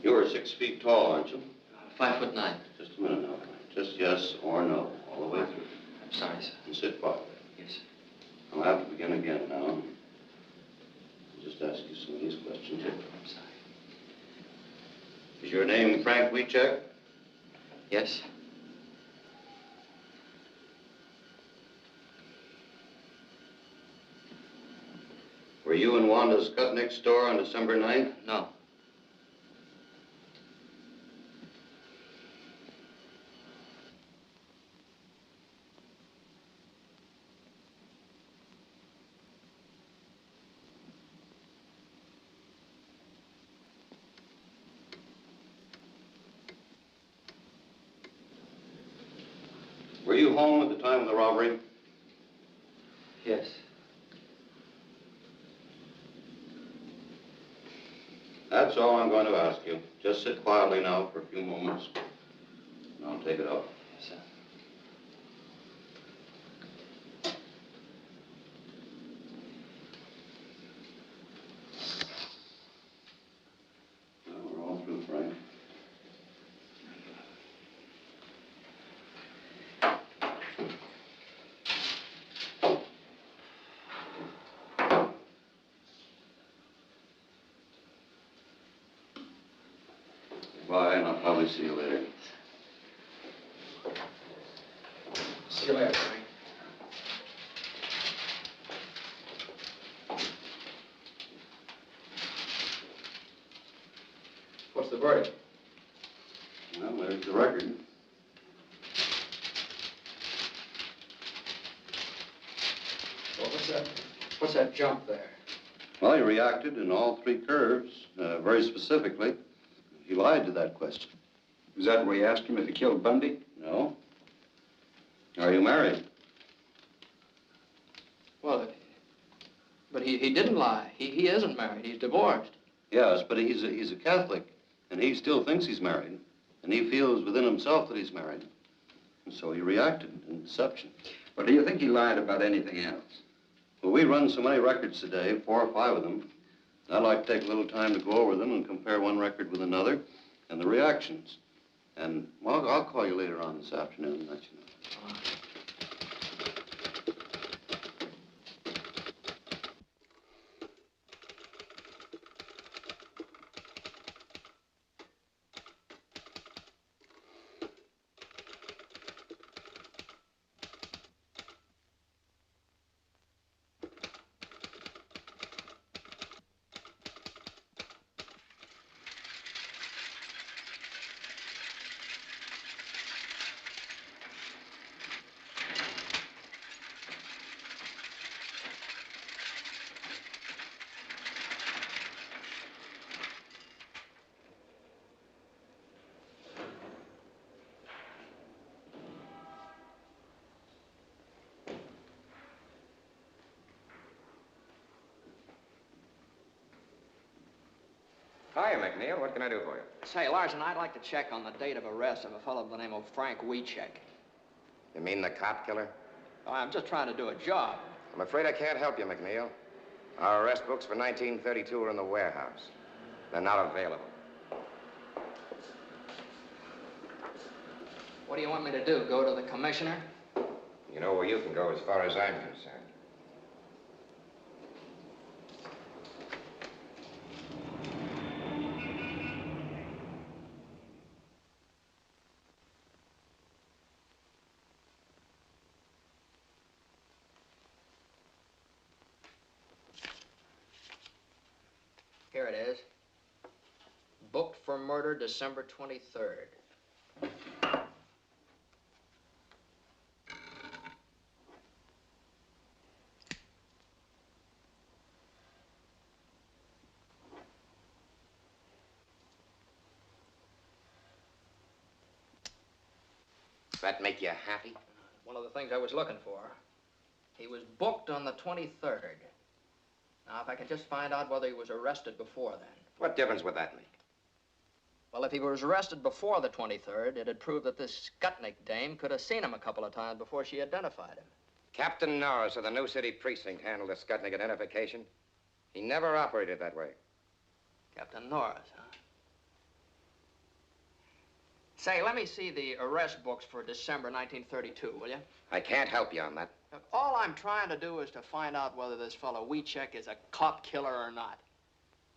You're 6 feet tall, aren't you? 5'9". Just a minute now, Frank. Just yes or no, all the way through. I'm sorry, sir. And sit quietly. Yes. I'll have to begin again now. I'll just ask you some of these questions. I'm sorry. Is your name Frank Wiechek? Yes. Were you in Wanda Skutnik's store on December 9th? No. Were you home at the time of the robbery? Yes. That's all I'm going to ask you. Just sit quietly now for a few moments, and I'll take it up. Yes, sir. Well, we're all through, Frank. Bye, and I'll probably see you later. See you later, Frank. What's the verdict? Well, there's the record. Well, what's that jump there? Well, he reacted in all 3 curves, very specifically. He lied to that question. Is that where you asked him if he killed Bundy? No. Are you married? Well, but he didn't lie. He isn't married. He's divorced. Yes, but he's a Catholic, and he still thinks he's married, and he feels within himself that he's married. And so he reacted in deception. But do you think he lied about anything else? Well, we run so many records today, 4 or 5 of them. I'd like to take a little time to go over them and compare one record with another and the reactions. And, well, I'll call you later on this afternoon and let you know. Hiya, McNeil. What can I do for you? Say, Larson, I'd like to check on the date of arrest of a fellow by the name of Frank Wiechek. You mean the cop killer? Oh, I'm just trying to do a job. I'm afraid I can't help you, McNeil. Our arrest books for 1932 are in the warehouse. They're not available. What do you want me to do, go to the commissioner? You know where you can go as far as I'm concerned. Here it is. Booked for murder December 23rd. Does that make you happy? One of the things I was looking for. He was booked on the 23rd. Now, if I could just find out whether he was arrested before then. What difference would that make? Well, if he was arrested before the 23rd, it'd prove that this Skutnik dame could have seen him a couple of times before she identified him. Captain Norris of the New City Precinct handled the Skutnik identification. He never operated that way. Captain Norris, huh? Say, let me see the arrest books for December 1932, will you? I can't help you on that. Look, all I'm trying to do is to find out whether this fellow Wiechek is a cop killer or not.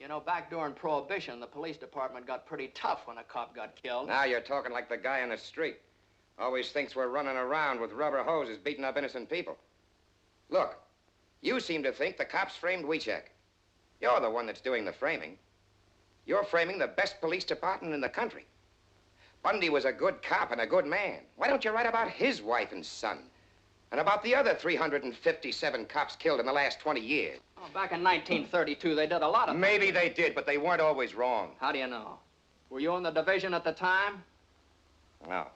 You know, back during Prohibition, the police department got pretty tough when a cop got killed. Now you're talking like the guy on the street. Always thinks we're running around with rubber hoses beating up innocent people. Look, you seem to think the cops framed Wiechek. You're the one that's doing the framing. You're framing the best police department in the country. Bundy was a good cop and a good man. Why don't you write about his wife and son? And about the other 357 cops killed in the last 20 years. Oh, back in 1932, they did a lot of... Maybe they did, but they weren't always wrong. How do you know? Were you in the division at the time? No.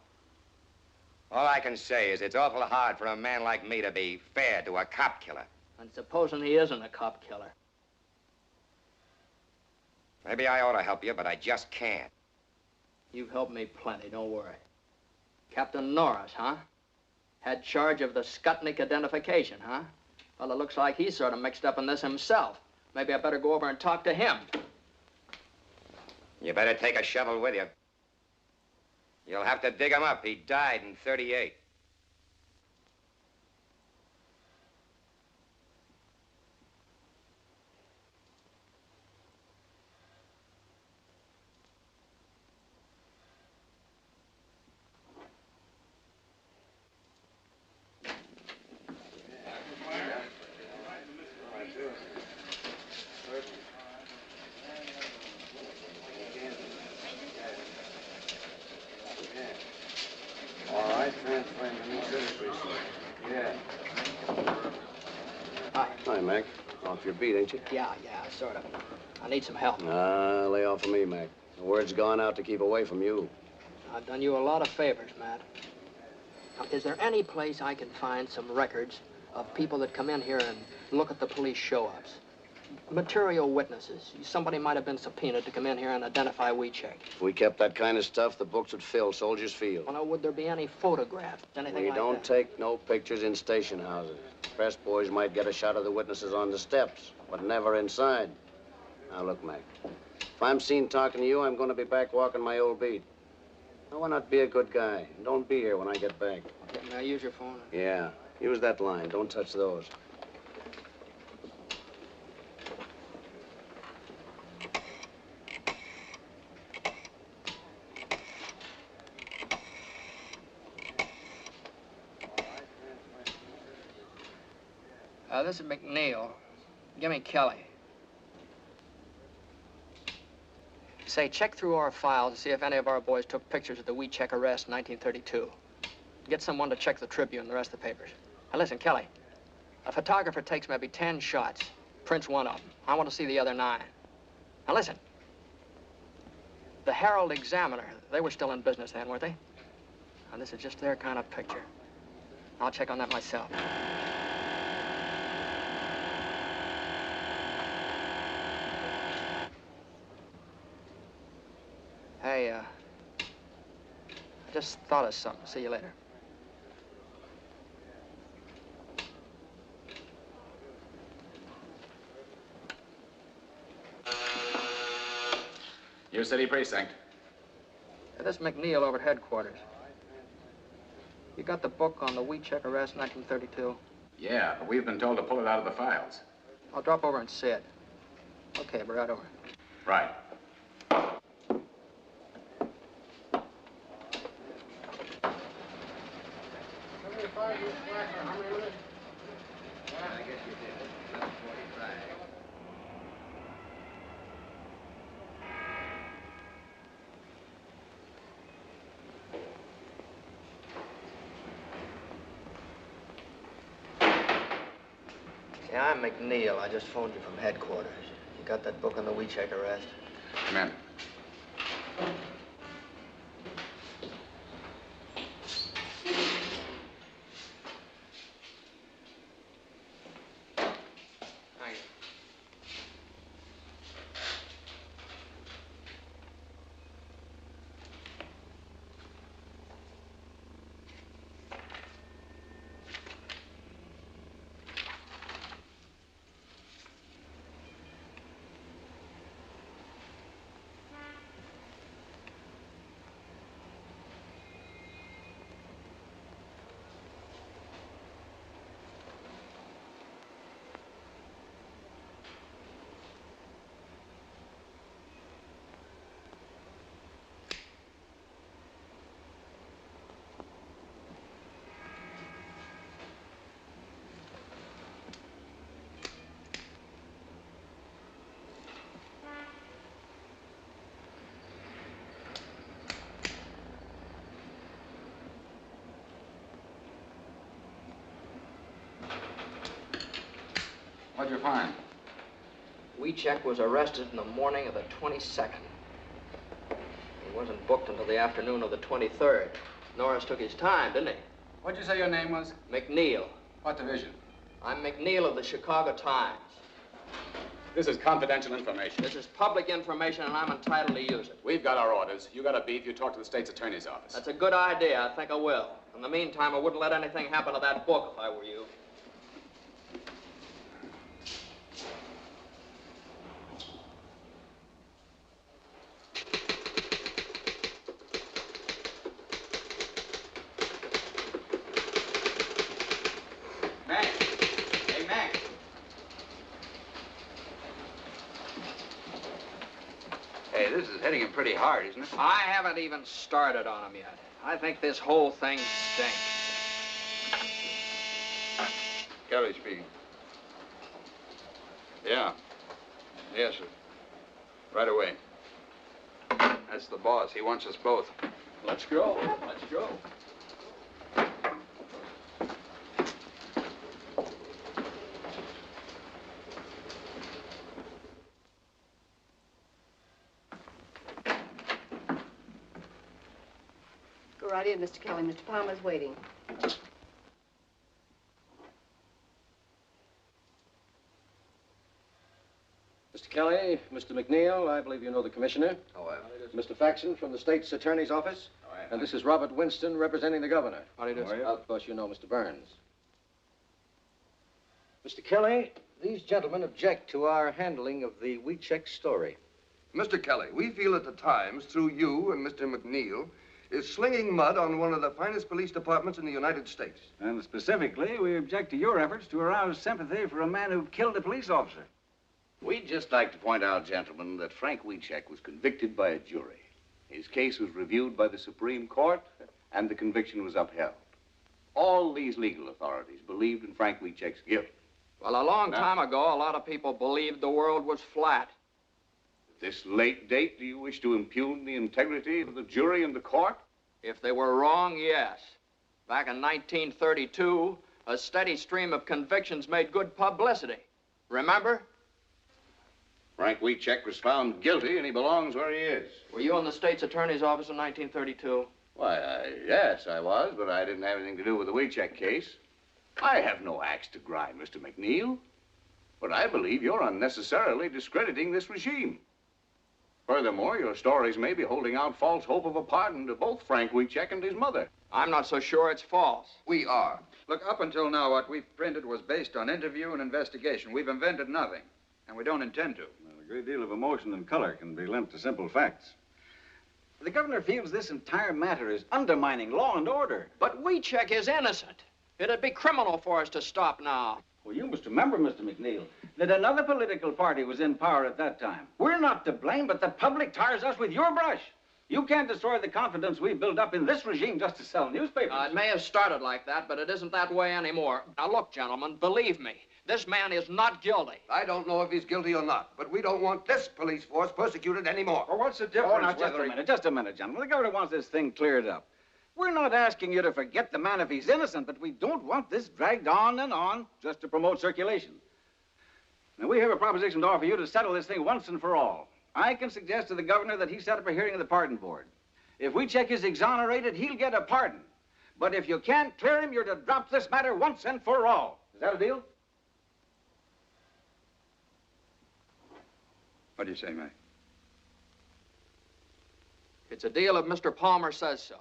All I can say is it's awful hard for a man like me to be fair to a cop killer. And supposing he isn't a cop killer? Maybe I ought to help you, but I just can't. You've helped me plenty, don't worry. Captain Norris, huh? Had charge of the Skutnik identification, huh? Well, it looks like he's sort of mixed up in this himself. Maybe I better go over and talk to him. You better take a shovel with you. You'll have to dig him up. He died in '38. Hi, Mac. Off your beat, ain't you? Yeah, sort of. I need some help. Lay off of me, Mac. The word's gone out to keep away from you. I've done you a lot of favors, Matt. Now, is there any place I can find some records of people that come in here and look at the police show-ups? Material witnesses. Somebody might have been subpoenaed to come in here and identify Wiechek. If we kept that kind of stuff, the books would fill Soldiers Field. Well, now, would there be any photographs, anything We like that? don't take no pictures in station houses. Press boys might get a shot of the witnesses on the steps, but never inside. Now, look, Mac. If I'm seen talking to you, I'm going to be back walking my old beat. Now, why not be a good guy? And don't be here when I get back. May I use your phone? Yeah. Use that line. Don't touch those. This is McNeil. Give me Kelly. Say, check through our files to see if any of our boys took pictures of the Wiechek arrest in 1932. Get someone to check the Tribune and the rest of the papers. Now, listen, Kelly. A photographer takes maybe 10 shots, prints one of them. I want to see the other 9. Now, listen. The Herald Examiner, they were still in business then, weren't they? Now, this is just their kind of picture. I'll check on that myself. Just thought of something. See you later. Your city precinct. This is McNeil over at headquarters. You got the book on the Weecheck arrest, 1932? Yeah, but we've been told to pull it out of the files. I'll drop over and see it. Okay, we're right over. Right. Yeah, I'm McNeil. I just phoned you from headquarters. You got that book on the Weecheck arrest? Come in. What'd you find? Weecheck was arrested in the morning of the 22nd. He wasn't booked until the afternoon of the 23rd. Norris took his time, didn't he? What'd you say your name was? McNeil. What division? I'm McNeil of the Chicago Times. This is confidential information. This is public information, and I'm entitled to use it. We've got our orders. You got a beef, you talk to the state's attorney's office. That's a good idea. I think I will. In the meantime, I wouldn't let anything happen to that book if I were you. Hey, this is hitting him pretty hard, isn't it? I haven't even started on him yet. I think this whole thing stinks. Kelly speaking. Yeah. Yes, sir. Right away. That's the boss. He wants us both. Let's go. Let's go. Go right in, Mr. Kelly. Mr. Palmer's waiting. Mr. Kelly, Mr. McNeil, I believe you know the commissioner. Oh, Mr. Faxon from the state's attorney's office. And this is Robert Winston representing the governor. How do you do, sir? Of course, you know Mr. Burns. Mr. Kelly, these gentlemen object to our handling of the Weecheck story. Mr. Kelly, we feel that the Times, through you and Mr. McNeil, is slinging mud on one of the finest police departments in the United States. And specifically, we object to your efforts to arouse sympathy for a man who killed a police officer. We'd just like to point out, gentlemen, that Frank Weecheck was convicted by a jury. His case was reviewed by the Supreme Court, and the conviction was upheld. All these legal authorities believed in Frank Weecheck's guilt. Well, a long time ago, a lot of people believed the world was flat. At this late date, do you wish to impugn the integrity of the jury and the court? If they were wrong, yes. Back in 1932, a steady stream of convictions made good publicity. Remember? Frank Weecheck was found guilty, and he belongs where he is. Were you in the state's attorney's office in 1932? Why, yes, I was, but I didn't have anything to do with the Weecheck case. I have no axe to grind, Mr. McNeil. But I believe you're unnecessarily discrediting this regime. Furthermore, your stories may be holding out false hope of a pardon to both Frank Wiechek and his mother. I'm not so sure it's false. We are. Look, up until now, what we've printed was based on interview and investigation. We've invented nothing, and we don't intend to. Well, a great deal of emotion and color can be lent to simple facts. The governor feels this entire matter is undermining law and order. But Wiechek is innocent. It'd be criminal for us to stop now. Well, you must remember, Mr. McNeil, that another political party was in power at that time. We're not to blame, but the public tires us with your brush. You can't destroy the confidence we built up in this regime just to sell newspapers. It may have started like that, but it isn't that way anymore. Now, look, gentlemen, believe me, this man is not guilty. I don't know if he's guilty or not, but we don't want this police force persecuted anymore. Well, what's the difference? Oh, now, just a minute, gentlemen. The governor wants this thing cleared up. We're not asking you to forget the man if he's innocent, but we don't want this dragged on and on just to promote circulation. Now, we have a proposition to offer you to settle this thing once and for all. I can suggest to the governor that he set up a hearing of the pardon board. If Wiechek is exonerated, he'll get a pardon. But if you can't clear him, you're to drop this matter once and for all. Is that a deal? What do you say, Mac? It's a deal if Mr. Palmer says so.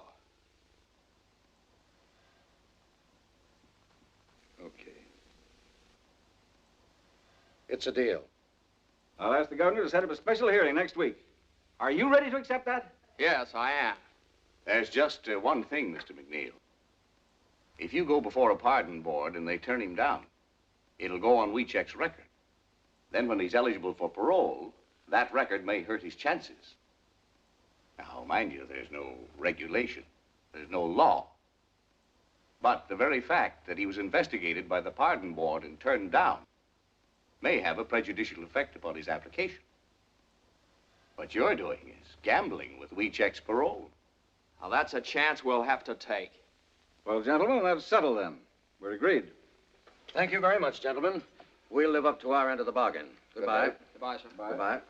Okay. It's a deal. I'll ask the governor to set up a special hearing next week. Are you ready to accept that? Yes, I am. There's just one thing, Mr. McNeil. If you go before a pardon board and they turn him down, it'll go on Wiechek's record. Then when he's eligible for parole, that record may hurt his chances. Now, mind you, there's no regulation. There's no law. But the very fact that he was investigated by the pardon board and turned down may have a prejudicial effect upon his application. What you're doing is gambling with Wiechek's parole. Now, that's a chance we'll have to take. Well, gentlemen, that's settled then. We're agreed. Thank you very much, gentlemen. We'll live up to our end of the bargain. Goodbye. Goodbye, sir. Bye. Goodbye.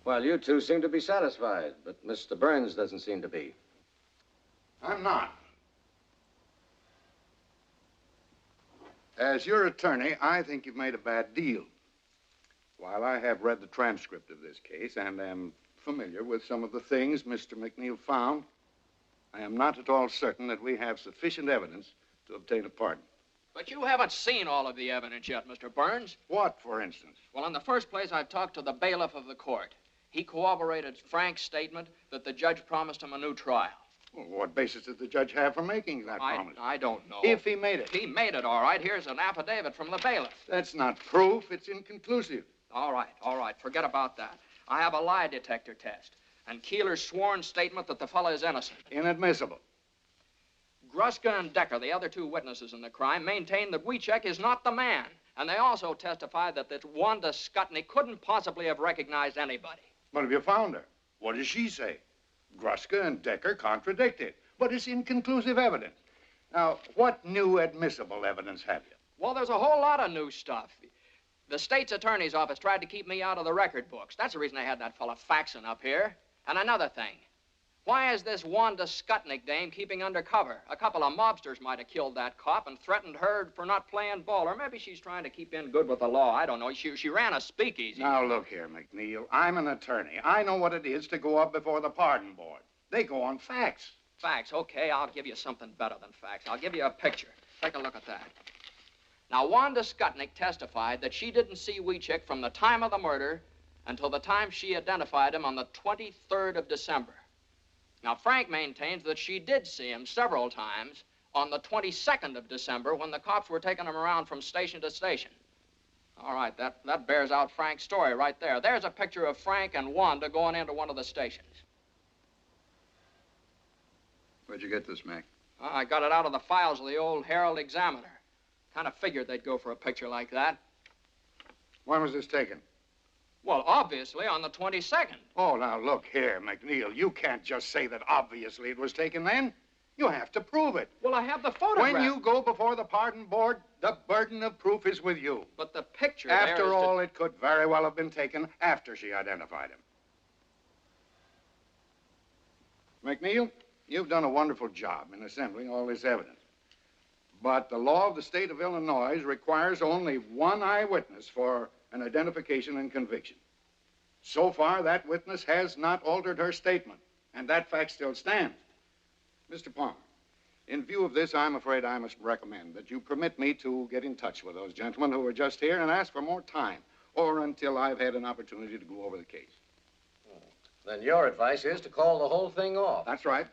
Well, you two seem to be satisfied, but Mr. Burns doesn't seem to be. I'm not. As your attorney, I think you've made a bad deal. While I have read the transcript of this case and am familiar with some of the things Mr. McNeil found, I am not at all certain that we have sufficient evidence to obtain a pardon. But you haven't seen all of the evidence yet, Mr. Burns. What, for instance? Well, in the first place, I've talked to the bailiff of the court. He corroborated Frank's statement that the judge promised him a new trial. Well, what basis did the judge have for making that promise? I don't know. If he made it. He made it, all right. Here's an affidavit from the bailiff. That's not proof. It's inconclusive. All right. Forget about that. I have a lie detector test. And Keeler's sworn statement that the fellow is innocent. Inadmissible. Gruska and Decker, the other two witnesses in the crime, maintain that Wiechek is not the man. And they also testified that this Wanda Skutnik couldn't possibly have recognized anybody. But have you found her? What does she say? Gruska and Decker contradict it, but it's inconclusive evidence. Now, what new admissible evidence have you? Well, there's a whole lot of new stuff. The state's attorney's office tried to keep me out of the record books. That's the reason they had that fella faxing up here. And another thing. Why is this Wanda Skutnik dame keeping undercover? A couple of mobsters might have killed that cop and threatened her for not playing ball. Or maybe she's trying to keep in good with the law. I don't know. She ran a speakeasy. Now, look here, McNeil. I'm an attorney. I know what it is to go up before the pardon board. They go on facts. Facts? Okay, I'll give you something better than facts. I'll give you a picture. Take a look at that. Now, Wanda Skutnik testified that she didn't see Wiechek from the time of the murder until the time she identified him on the 23rd of December. Now, Frank maintains that she did see him several times on the 22nd of December when the cops were taking him around from station to station. All right, that bears out Frank's story right there. There's a picture of Frank and Wanda going into one of the stations. Where'd you get this, Mac? I got it out of the files of the old Herald Examiner. Kind of figured they'd go for a picture like that. When was this taken? Well, obviously on the 22nd. Oh, now, look here, McNeil. You can't just say that obviously it was taken then. You have to prove it. Well, I have the photograph. When you go before the pardon board, the burden of proof is with you. But the picture After all, it could very well have been taken after she identified him. McNeil, You've done a wonderful job in assembling all this evidence. But the law of the state of Illinois requires only one eyewitness for an identification and conviction. So far, that witness has not altered her statement, and that fact still stands. Mr. Palmer, in view of this, I'm afraid I must recommend that you permit me to get in touch with those gentlemen who were just here and ask for more time, or until I've had an opportunity to go over the case. Then your advice is to call the whole thing off. That's right.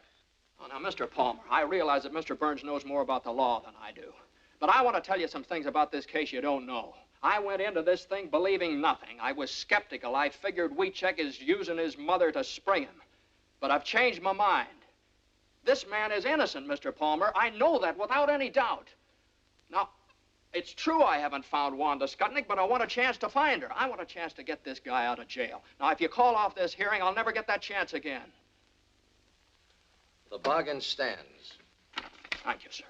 Oh, now, Mr. Palmer, I realize that Mr. Burns knows more about the law than I do. But I want to tell you some things about this case you don't know. I went into this thing believing nothing. I was skeptical. I figured Wiechek is using his mother to spring him. But I've changed my mind. This man is innocent, Mr. Palmer. I know that without any doubt. Now, it's true I haven't found Wanda Skutnik, but I want a chance to find her. I want a chance to get this guy out of jail. Now, if you call off this hearing, I'll never get that chance again. The bargain stands. Thank you, sir.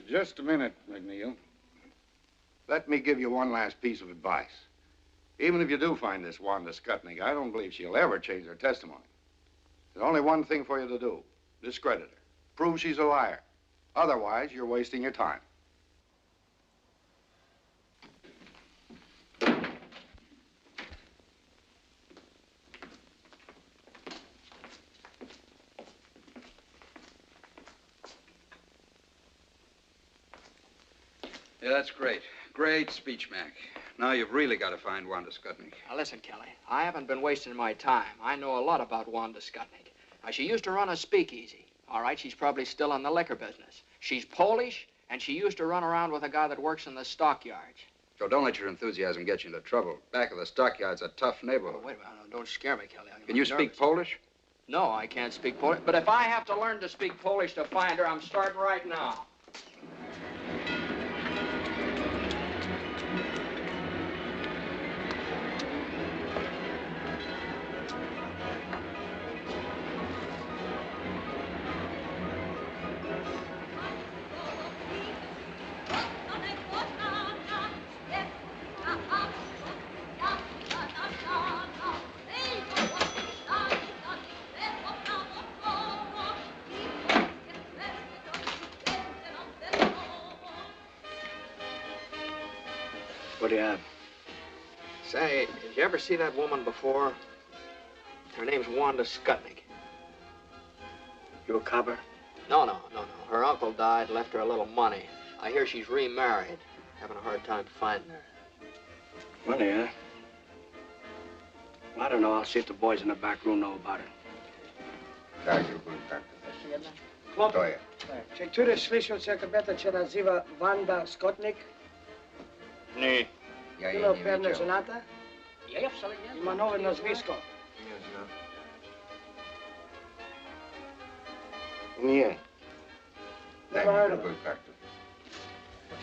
Just a minute, McNeil. Let me give you one last piece of advice. Even if you do find this Wanda Skutnik, I don't believe she'll ever change her testimony. There's only one thing for you to do. Discredit her. Prove she's a liar. Otherwise, you're wasting your time. Yeah, that's great. Great speech, Mac. Now you've really got to find Wanda Skutnik. Now, listen, Kelly. I haven't been wasting my time. I know a lot about Wanda Skutnik. Now, she used to run a speakeasy. All right, she's probably still in the liquor business. She's Polish, and she used to run around with a guy that works in the stockyards. So don't let your enthusiasm get you into trouble. Back of the stockyard's a tough neighborhood. Oh, wait a minute. No, don't scare me, Kelly. Can you speak Polish? No, I can't speak Polish. But if I have to learn to speak Polish to find her, I'm starting right now. What do you have? Say, did you ever see that woman before? Her name's Wanda Skutnik. You a copper? No. Her uncle died, left her a little money. I hear she's remarried. Having a hard time finding her. Money, huh? Well, I don't know. I'll see if the boys in the back room know about it. Chłopie, czy któryś słyszał, że kobieta się nazywa Wanda Skutnik? Nie. Była pewna żonata? Ja wcale nie. I ma nowe nazwisko. Nie. Never heard of her.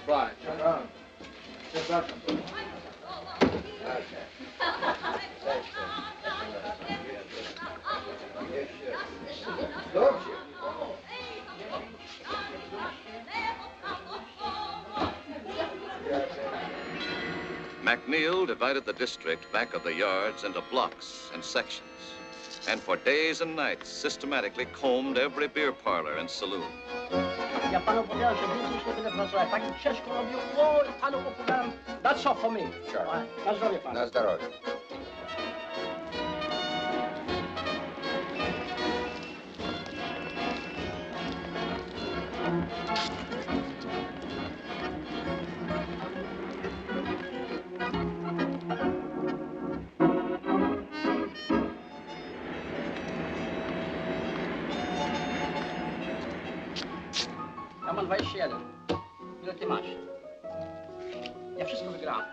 Right. McNeil divided the district back of the yards into blocks and sections, and for days and nights systematically combed every beer parlor and saloon. Ja panu powiedziałem, że więcej już nie będę pracować. Tak ciężko robił. O, panu opowiadam. That's all for me. Sure. Na zdrowie panu. Na zdrowie. Ja mam 21. Ile ty masz? Ja wszystko wygrałem.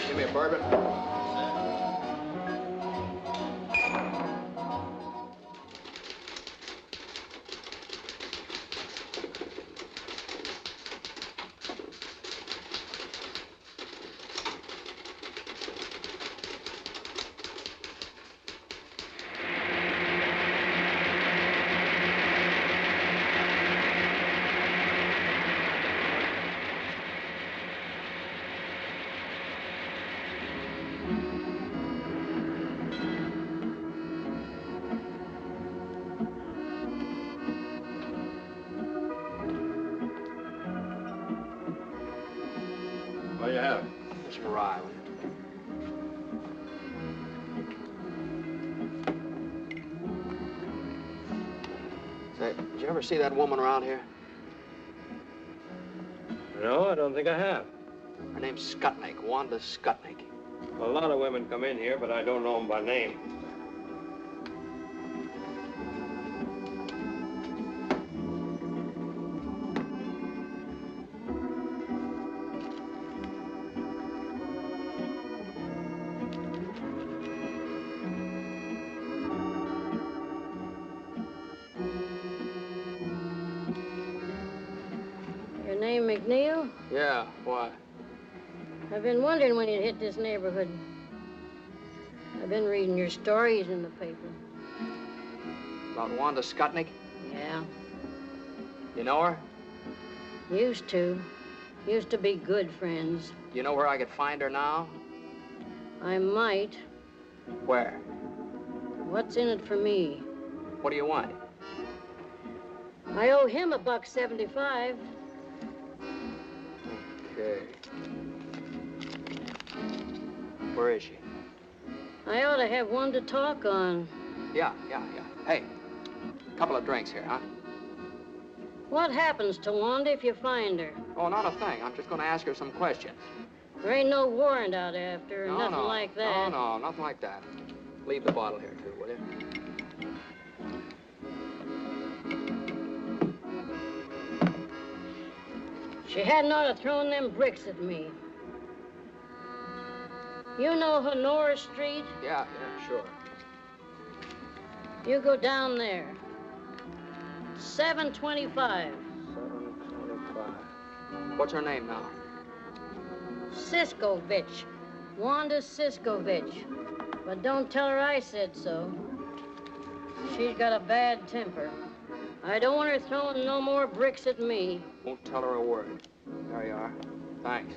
Give me a bourbon. have? Here's your ride. Say, did you ever see that woman around here? No, I don't think I have. Her name's Skutnik, Wanda Skutnik. A lot of women come in here, but I don't know them by name. Your name McNeil? Yeah, why? I've been wondering when you'd hit this neighborhood. I've been reading your stories in the paper. About Wanda Skutnik? Yeah. You know her? Used to. Used to be good friends. You know where I could find her now? I might. Where? What's in it for me? What do you want? I owe him $1.75. Okay. Where is she? I ought to have one to talk on. Yeah. Hey, a couple of drinks here, huh? What happens to Wanda if you find her? Oh, not a thing. I'm just going to ask her some questions. There ain't no warrant out after her, nothing like that. No, nothing like that. Leave the bottle here, too, will you? She hadn't ought to thrown them bricks at me. You know Honora Street? Yeah, sure. You go down there. 725. 725. What's her name now? Siskovich. Wanda Siskovich. But don't tell her I said so. She's got a bad temper. I don't want her throwing no more bricks at me. Won't tell her a word. There you are. Thanks.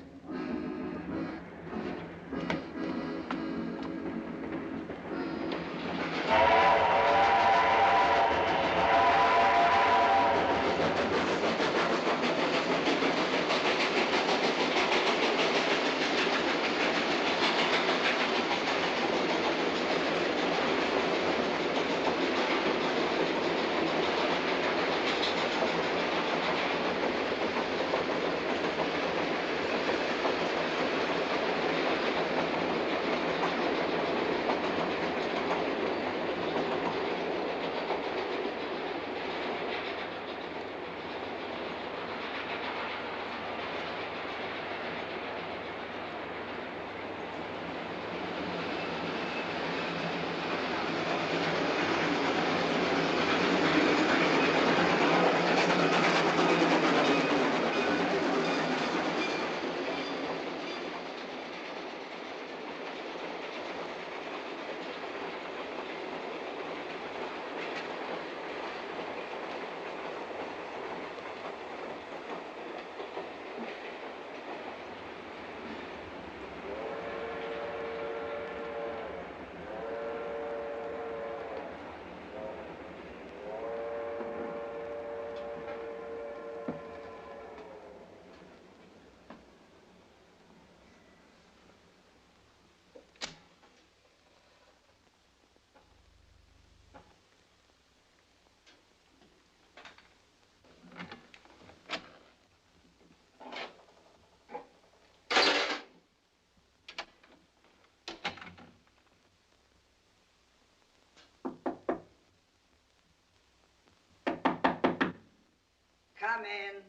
Come in.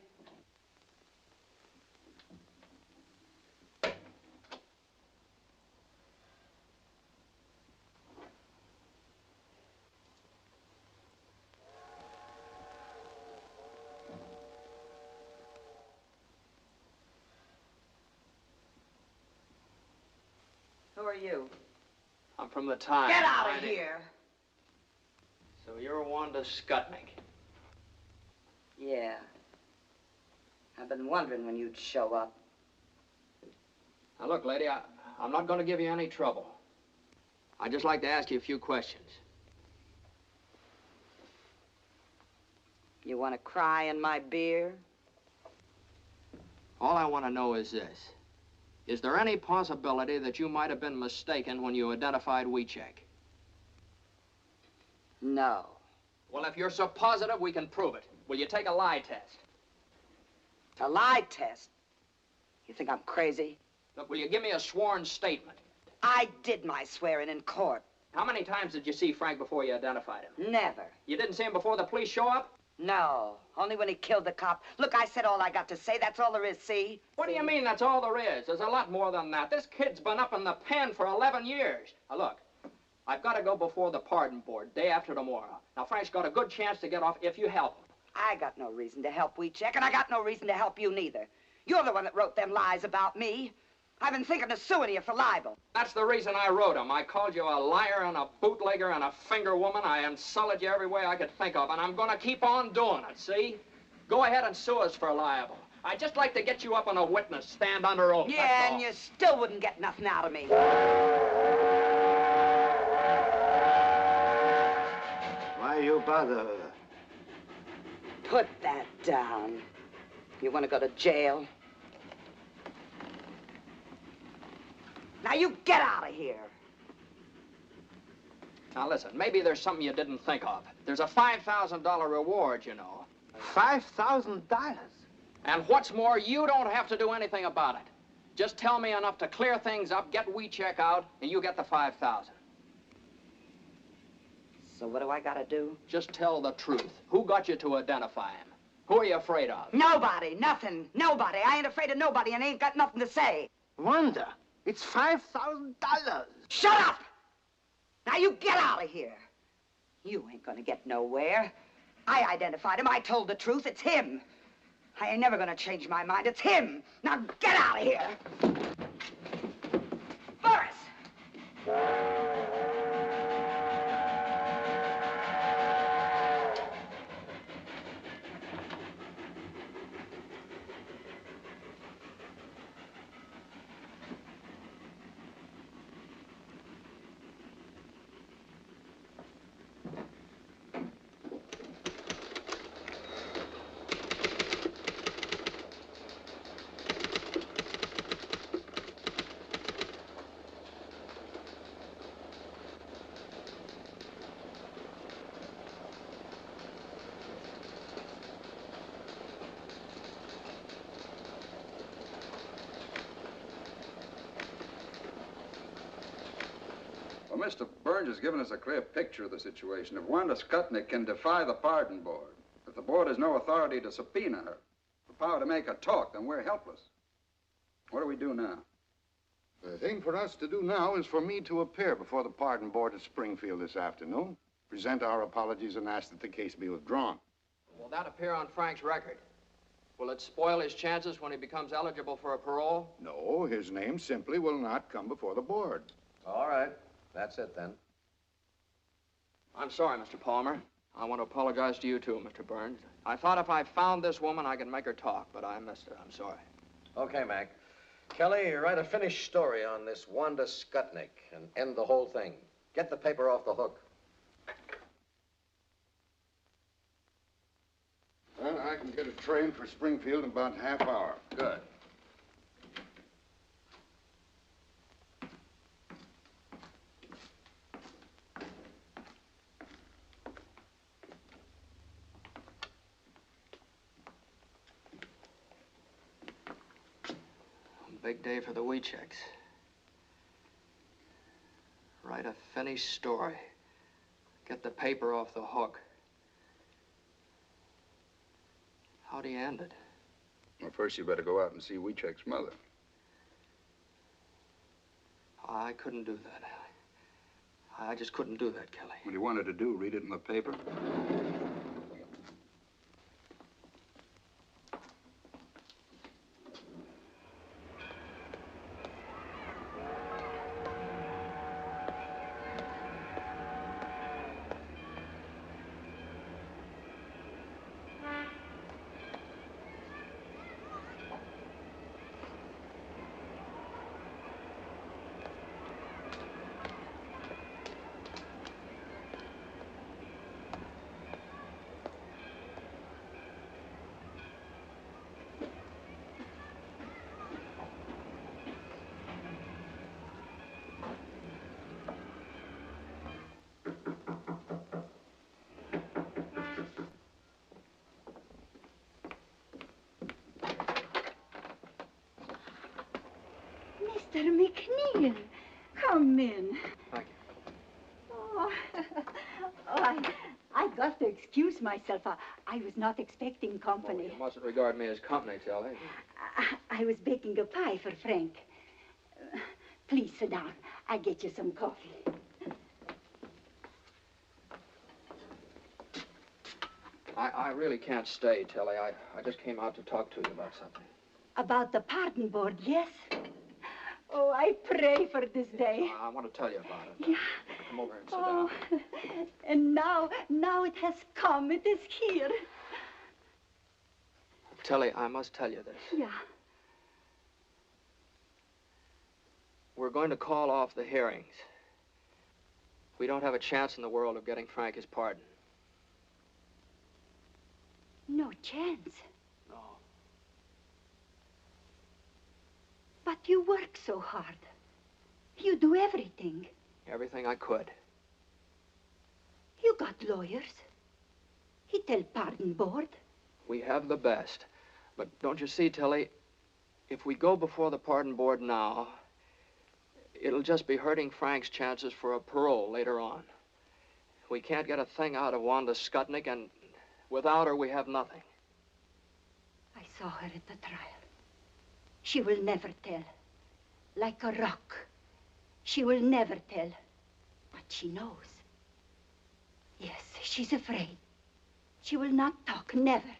Who are you? I'm from the Times. Get out of here. So you're Wanda Skutnik. Yeah. I've been wondering when you'd show up. Now, look, lady, I'm not going to give you any trouble. I'd just like to ask you a few questions. You want to cry in my beer? All I want to know is this. Is there any possibility that you might have been mistaken when you identified Wiechek? No. Well, if you're so positive, we can prove it. Will you take a lie test? A lie test? You think I'm crazy? Look, will you give me a sworn statement? I did my swearing in court. How many times did you see Frank before you identified him? Never. You didn't see him before the police show up? No, only when he killed the cop. Look, I said all I got to say. That's all there is, see? What do you mean that's all there is? There's a lot more than that. This kid's been up in the pen for 11 years. Now, look, I've got to go before the pardon board day after tomorrow. Now, Frank's got a good chance to get off if you help him. I got no reason to help Wiechek, and I got no reason to help you neither. You're the one that wrote them lies about me. I've been thinking of suing you for libel. That's the reason I wrote them. I called you a liar and a bootlegger and a finger woman. I insulted you every way I could think of, and I'm going to keep on doing it, see? Go ahead and sue us for libel. I'd just like to get you up on a witness stand under oath. Yeah, and you still wouldn't get nothing out of me. Why you bother? Put that down. You want to go to jail? Now you get out of here. Now listen, maybe there's something you didn't think of. There's a $5,000 reward, you know. $5,000? And what's more, you don't have to do anything about it. Just tell me enough to clear things up, get Wiechek out, and you get the $5,000. So what do I gotta do? Just tell the truth. Who got you to identify him? Who are you afraid of? Nobody, nothing, nobody. I ain't afraid of nobody and ain't got nothing to say. Wonder, it's $5,000. Shut up! Now you get out of here. You ain't gonna get nowhere. I identified him. I told the truth. It's him. I ain't never gonna change my mind. It's him. Now get out of here. Boris! Well, Mr. Burns has given us a clear picture of the situation. If Wanda Skutnik can defy the pardon board, if the board has no authority to subpoena her, the power to make her talk, then we're helpless. What do we do now? The thing for us to do now is for me to appear before the pardon board at Springfield this afternoon, present our apologies, and ask that the case be withdrawn. Will that appear on Frank's record? Will it spoil his chances when he becomes eligible for a parole? No, his name simply will not come before the board. All right. That's it, then. I'm sorry, Mr. Palmer. I want to apologize to you, too, Mr. Burns. I thought if I found this woman, I could make her talk, but I missed her. I'm sorry. Okay, Mac. Kelly, write a finished story on this Wanda Skutnik and end the whole thing. Get the paper off the hook. Well, I can get a train for Springfield in about half hour. Good. Big day for the Wiecheks. Write a finished story. Get the paper off the hook. How do you end it? Well, first you better go out and see Wiechek's mother. I couldn't do that. I just couldn't do that, Kelly. What do you want her to do? Read it in the paper? Mr. McNeil, come in. Thank you. Oh, I got to excuse myself. I was not expecting company. You mustn't regard me as company, Tilly. I was baking a pie for Frank. Please sit down. I'll get you some coffee. I really can't stay, Tilly. I just came out to talk to you about something. About the pardon board, yes? Oh, I pray for this day. I want to tell you about it. Yeah. Come over and sit down. And now it has come. It is here. Tilly, I must tell you this. Yeah. We're going to call off the hearings. We don't have a chance in the world of getting Frank his pardon. No chance. No. But you work so hard. You do everything. Everything I could. You got lawyers. He tell pardon board. We have the best. But don't you see, Tilly, if we go before the pardon board now, it'll just be hurting Frank's chances for a parole later on. We can't get a thing out of Wanda Skutnik, and without her, we have nothing. I saw her at the trial. She will never tell. Like a rock. She will never tell. But she knows. Yes, she's afraid. She will not talk, never.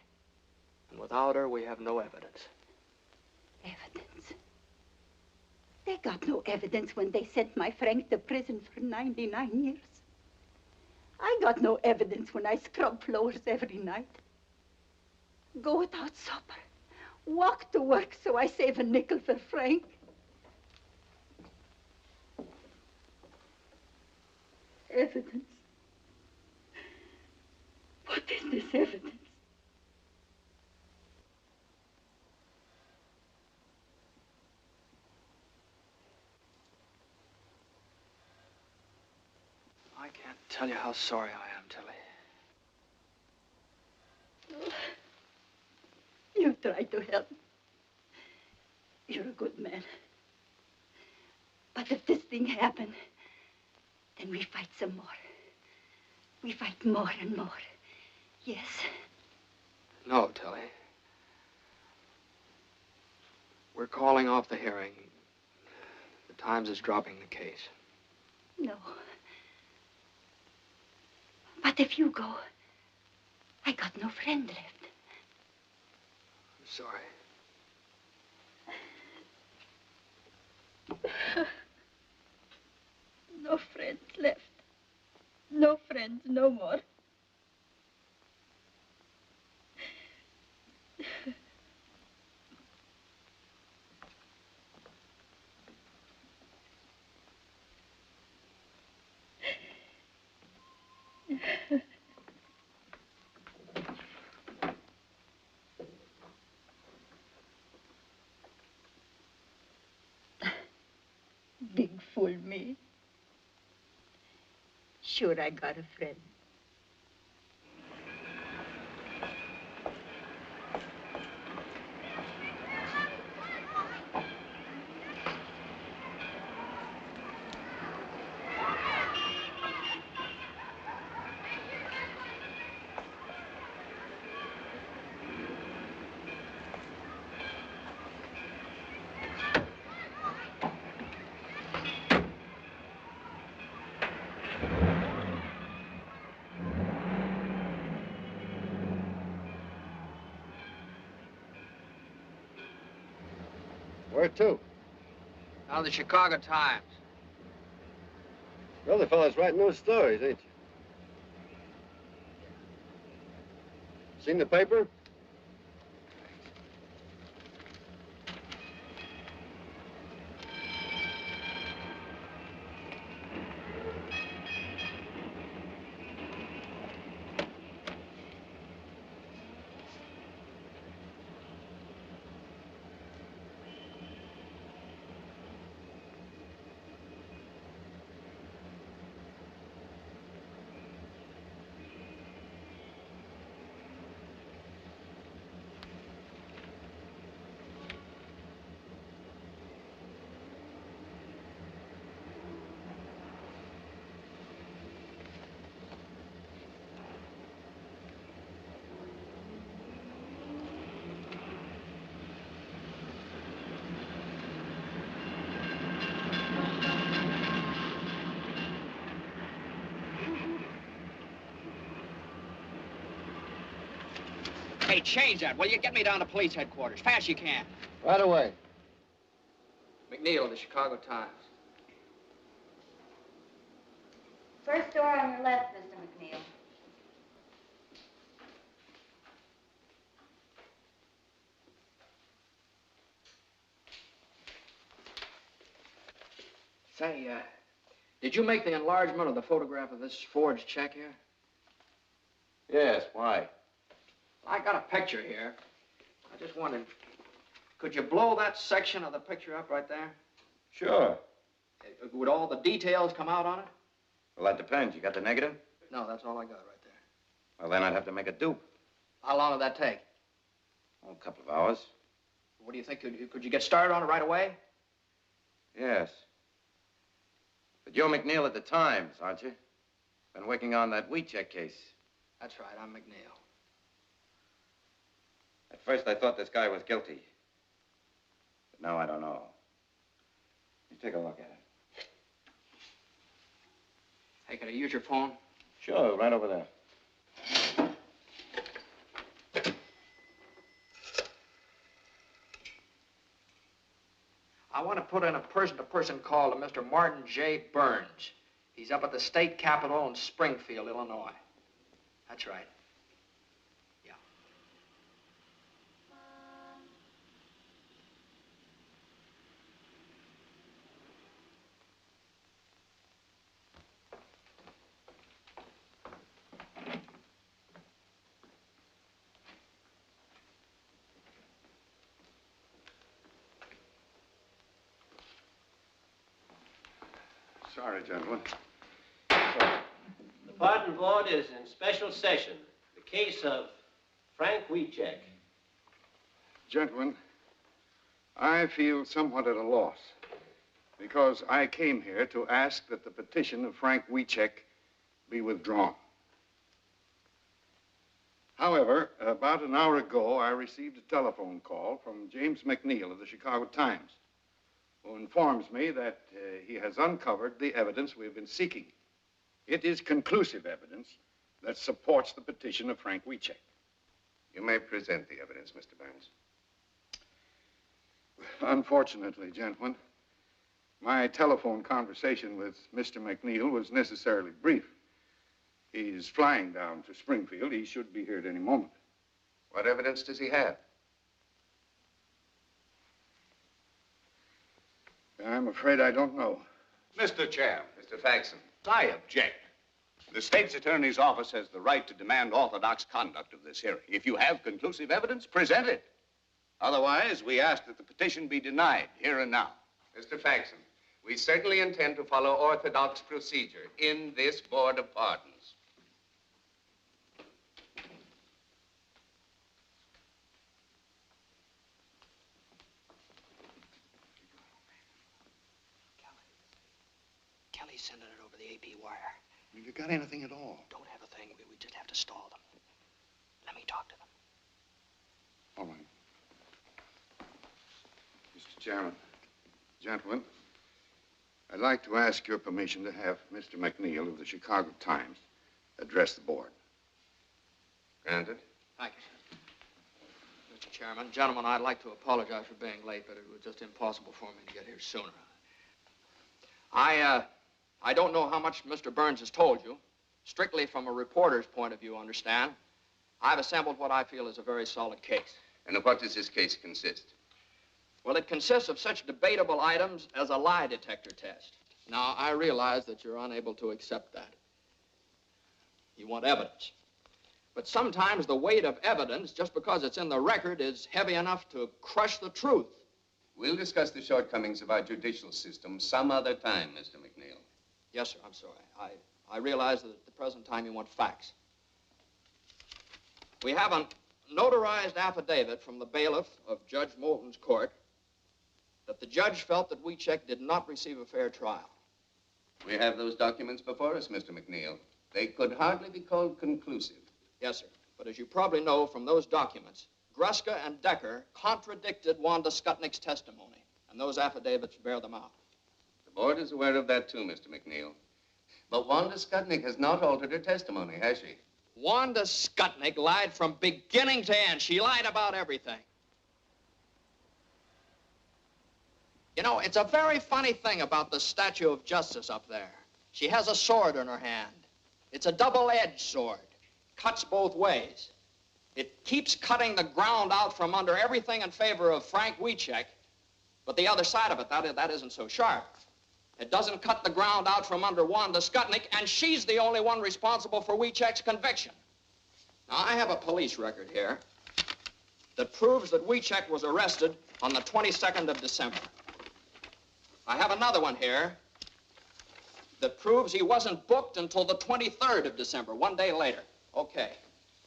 And without her, we have no evidence. Evidence? They got no evidence when they sent my Frank to prison for 99 years. I got no evidence when I scrub floors every night. Go without supper. Walk to work so I save a nickel for Frank. Evidence? What is this evidence? I can't tell you how sorry I am, Tilly. You try to help. You're a good man. But if this thing happened, then we fight some more. We fight more and more. Yes? No, Tilly. We're calling off the hearing. The Times is dropping the case. No. But if you go, I got no friend left. I'm sorry. No friends left. No friends no more. Big fool me. Sure, I got a friend. Where to? Now the Chicago Times. The other fellow's writing those stories, ain't you? Seen the paper? Hey, change that, will you? Get me down to police headquarters. Fast as you can. Right away. McNeil of the Chicago Times. First door on your left, Mr. McNeil. Say, did you make the enlargement of the photograph of this forged check here? Yes, why? I got a picture here. I just wondered, could you blow that section of the picture up right there? Sure. Would all the details come out on it? Well, that depends. You got the negative? No, that's all I got right there. Well, then I'd have to make a dupe. How long would that take? Oh, a couple of hours. What do you think? Could you get started on it right away? Yes. But you're McNeil at the Times, aren't you? Been working on that wheat check case. That's right, I'm McNeil. At first, I thought this guy was guilty. But now I don't know. You take a look at it. Hey, can I use your phone? Sure, right over there. I want to put in a person-to-person call to Mr. Martin J. Burns. He's up at the state capitol in Springfield, Illinois. That's right. Yeah. Sorry, gentlemen. The pardon board is in special session. The case of Frank Wieczek. Gentlemen, I feel somewhat at a loss because I came here to ask that the petition of Frank Wieczek be withdrawn. However, about an hour ago, I received a telephone call from James McNeil of the Chicago Times, who informs me that he has uncovered the evidence we've been seeking. It is conclusive evidence that supports the petition of Frank Wieczek. You may present the evidence, Mr. Burns. Unfortunately, gentlemen, my telephone conversation with Mr. McNeil was necessarily brief. He's flying down to Springfield. He should be here at any moment. What evidence does he have? I'm afraid I don't know. Mr. Chair. Mr. Faxon. I object. The state's attorney's office has the right to demand orthodox conduct of this hearing. If you have conclusive evidence, present it. Otherwise, we ask that the petition be denied here and now. Mr. Faxon, we certainly intend to follow orthodox procedure in this Board of Pardons. Kelly's sending it over the AP wire. Have you got anything at all? Don't have a thing. We just have to stall them. Let me talk to them. All right. Mr. Chairman, gentlemen, I'd like to ask your permission to have Mr. McNeil of the Chicago Times address the board. Granted. Thank you, sir. Mr. Chairman, gentlemen, I'd like to apologize for being late, but it was just impossible for me to get here sooner. I don't know how much Mr. Burns has told you. Strictly from a reporter's point of view, understand, I've assembled what I feel is a very solid case. And of what does this case consist? Well, it consists of such debatable items as a lie detector test. Now, I realize that you're unable to accept that. You want evidence. But sometimes the weight of evidence, just because it's in the record, is heavy enough to crush the truth. We'll discuss the shortcomings of our judicial system some other time, Mr. McNeil. Yes, sir, I'm sorry. I realize that at the present time you want facts. We have a notarized affidavit from the bailiff of Judge Moulton's court that the judge felt that Wieczek did not receive a fair trial. We have those documents before us, Mr. McNeil. They could hardly be called conclusive. Yes, sir. But as you probably know from those documents, Gruska and Decker contradicted Wanda Skutnik's testimony, and those affidavits bear them out. The board is aware of that too, Mr. McNeil. But Wanda Skutnik has not altered her testimony, has she? Wanda Skutnik lied from beginning to end. She lied about everything. You know, it's a very funny thing about the Statue of Justice up there. She has a sword in her hand. It's a double-edged sword. Cuts both ways. It keeps cutting the ground out from under everything in favor of Frank Wiecek, but the other side of it, that isn't so sharp. It doesn't cut the ground out from under Wanda Skutnik, and she's the only one responsible for Wiecek's conviction. Now, I have a police record here that proves that Wiecek was arrested on the 22nd of December. I have another one here that proves he wasn't booked until the 23rd of December, one day later. Okay.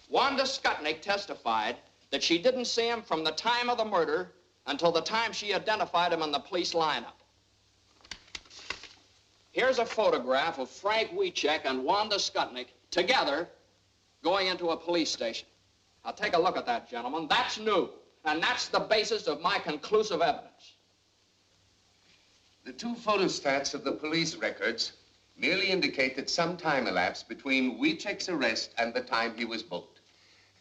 Wanda Skutnik testified that she didn't see him from the time of the murder until the time she identified him in the police lineup. Here's a photograph of Frank Wiecek and Wanda Skutnik together going into a police station. Now, take a look at that, gentlemen. That's new, and that's the basis of my conclusive evidence. The two photostats of the police records merely indicate that some time elapsed between Wiecek's arrest and the time he was booked.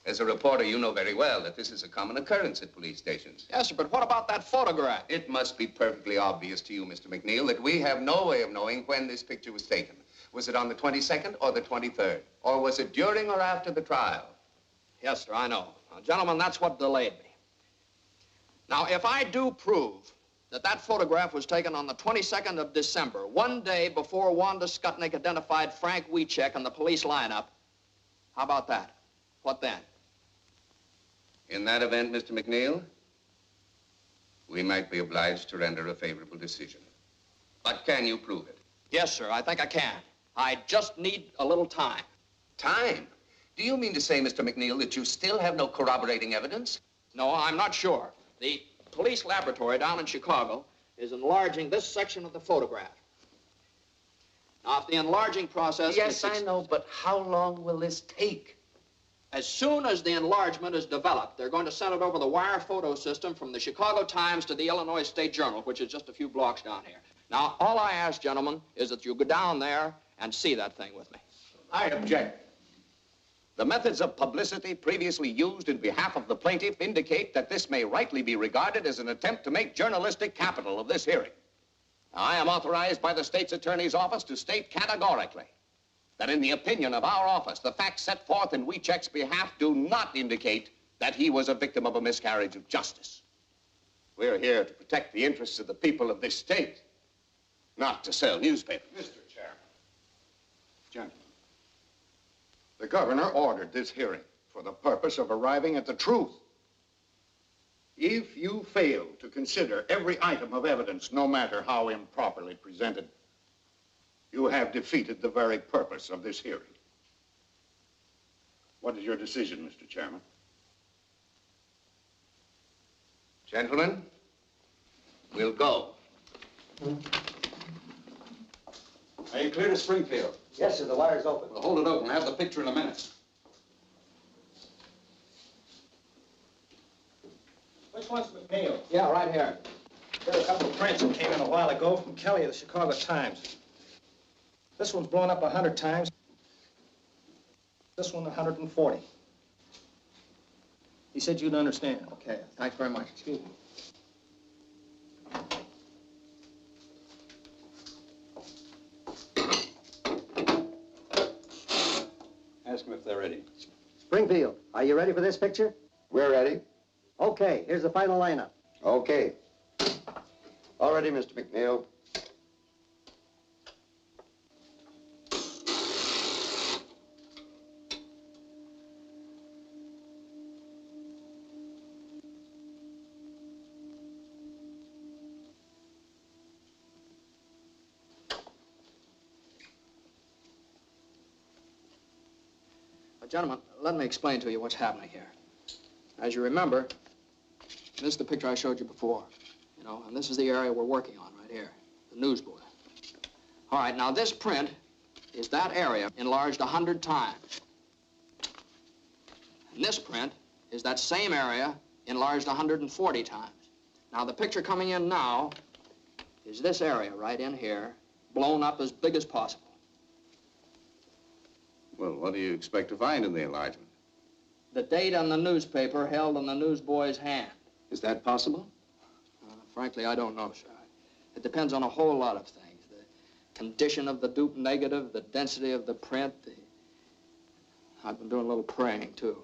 As a reporter, you know very well that this is a common occurrence at police stations. Yes, sir, but what about that photograph? It must be perfectly obvious to you, Mr. McNeil, that we have no way of knowing when this picture was taken. Was it on the 22nd or the 23rd? Or was it during or after the trial? Yes, sir, I know. Now, gentlemen, that's what delayed me. Now, if I do prove that that photograph was taken on the 22nd of December, one day before Wanda Skutnik identified Frank Wiecek in the police lineup, how about that? What then? In that event, Mr. McNeil, we might be obliged to render a favorable decision. But can you prove it? Yes, sir, I think I can. I just need a little time. Time? Do you mean to say, Mr. McNeil, that you still have no corroborating evidence? No, I'm not sure. The police laboratory down in Chicago is enlarging this section of the photograph. Now, if the enlarging process... Yes, I know, but how long will this take? As soon as the enlargement is developed, they're going to send it over the wire photo system from the Chicago Times to the Illinois State Journal, which is just a few blocks down here. Now, all I ask, gentlemen, is that you go down there and see that thing with me. I object. The methods of publicity previously used in behalf of the plaintiff indicate that this may rightly be regarded as an attempt to make journalistic capital of this hearing. Now, I am authorized by the state's attorney's office to state categorically that in the opinion of our office, the facts set forth in Wiecek's behalf do not indicate that he was a victim of a miscarriage of justice. We're here to protect the interests of the people of this state, not to sell newspapers. Mr. Chairman. Gentlemen, the governor ordered this hearing for the purpose of arriving at the truth. If you fail to consider every item of evidence, no matter how improperly presented, you have defeated the very purpose of this hearing. What is your decision, Mr. Chairman? Gentlemen, we'll go. Are you clear to Springfield? Yes, sir, the wire's open. Well, hold it open. Have the picture in a minute. Which one's McNeil? Yeah, right here. There are a couple of prints that came in a while ago from Kelly of the Chicago Times. This one's blown up 100 times. This one 140. He said you'd understand. Okay, thanks very much. Excuse me. Ask them if they're ready. Springfield, are you ready for this picture? We're ready. Okay, here's the final lineup. Okay. All ready, Mr. McNeil. Gentlemen, let me explain to you what's happening here. As you remember, this is the picture I showed you before, you know, and this is the area we're working on right here, the newsboard. All right, now this print is that area enlarged 100 times. And this print is that same area enlarged 140 times. Now, the picture coming in now is this area right in here, blown up as big as possible. Well, what do you expect to find in the enlargement? The date on the newspaper held in the newsboy's hand. Is that possible? Frankly, I don't know, sir. It depends on a whole lot of things. The condition of the dupe negative, the density of the print. I've been doing a little praying, too.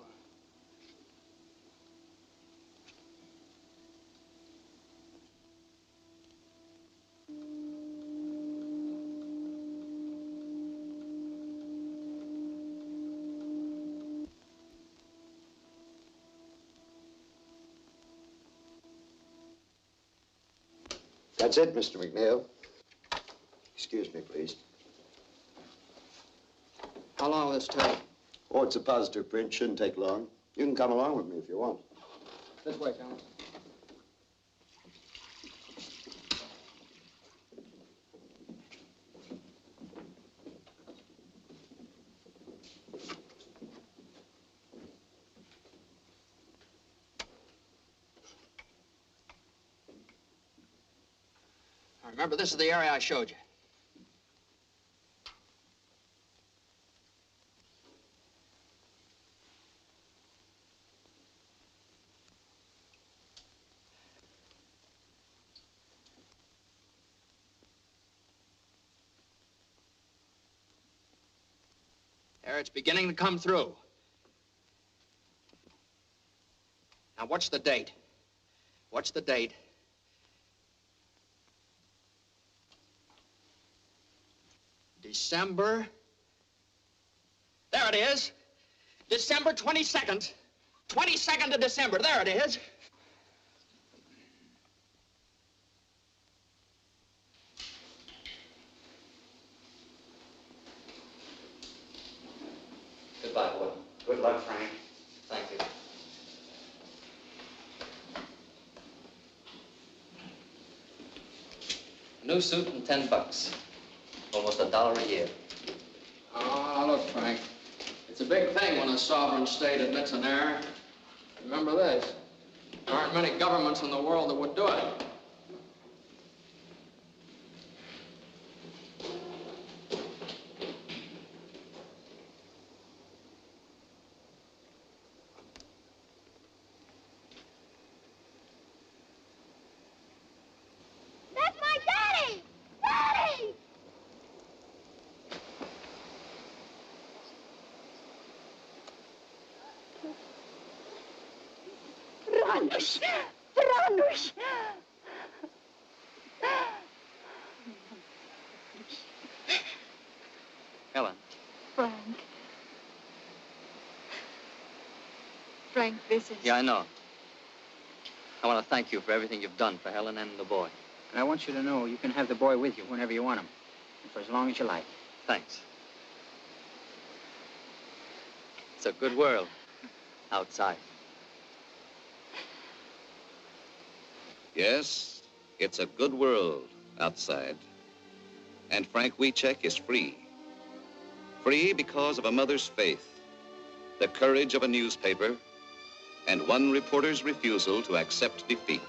That's it, Mr. McNeil. Excuse me, please. How long will this take? Oh, it's a positive print. Shouldn't take long. You can come along with me if you want. This way, Colonel. Remember, this is the area I showed you. There, it's beginning to come through. Now, what's the date? What's the date? December. There it is. December 22nd. 22nd of December. There it is. Goodbye, boy. Good luck, Frank. Thank you. New suit and $10. Almost $1 a year. Oh, look, Frank. It's a big thing when a sovereign state admits an error. Remember this. There aren't many governments in the world that would do it. That's my daddy! Daddy! Ranush! Ranush! Helen. Frank. Frank, this is... Yeah, I know. I want to thank you for everything you've done for Helen and the boy. And I want you to know you can have the boy with you whenever you want him, and for as long as you like. Thanks. It's a good world outside. Yes, it's a good world outside. And Frank Wiecek is free. Free because of a mother's faith, the courage of a newspaper, and one reporter's refusal to accept defeat.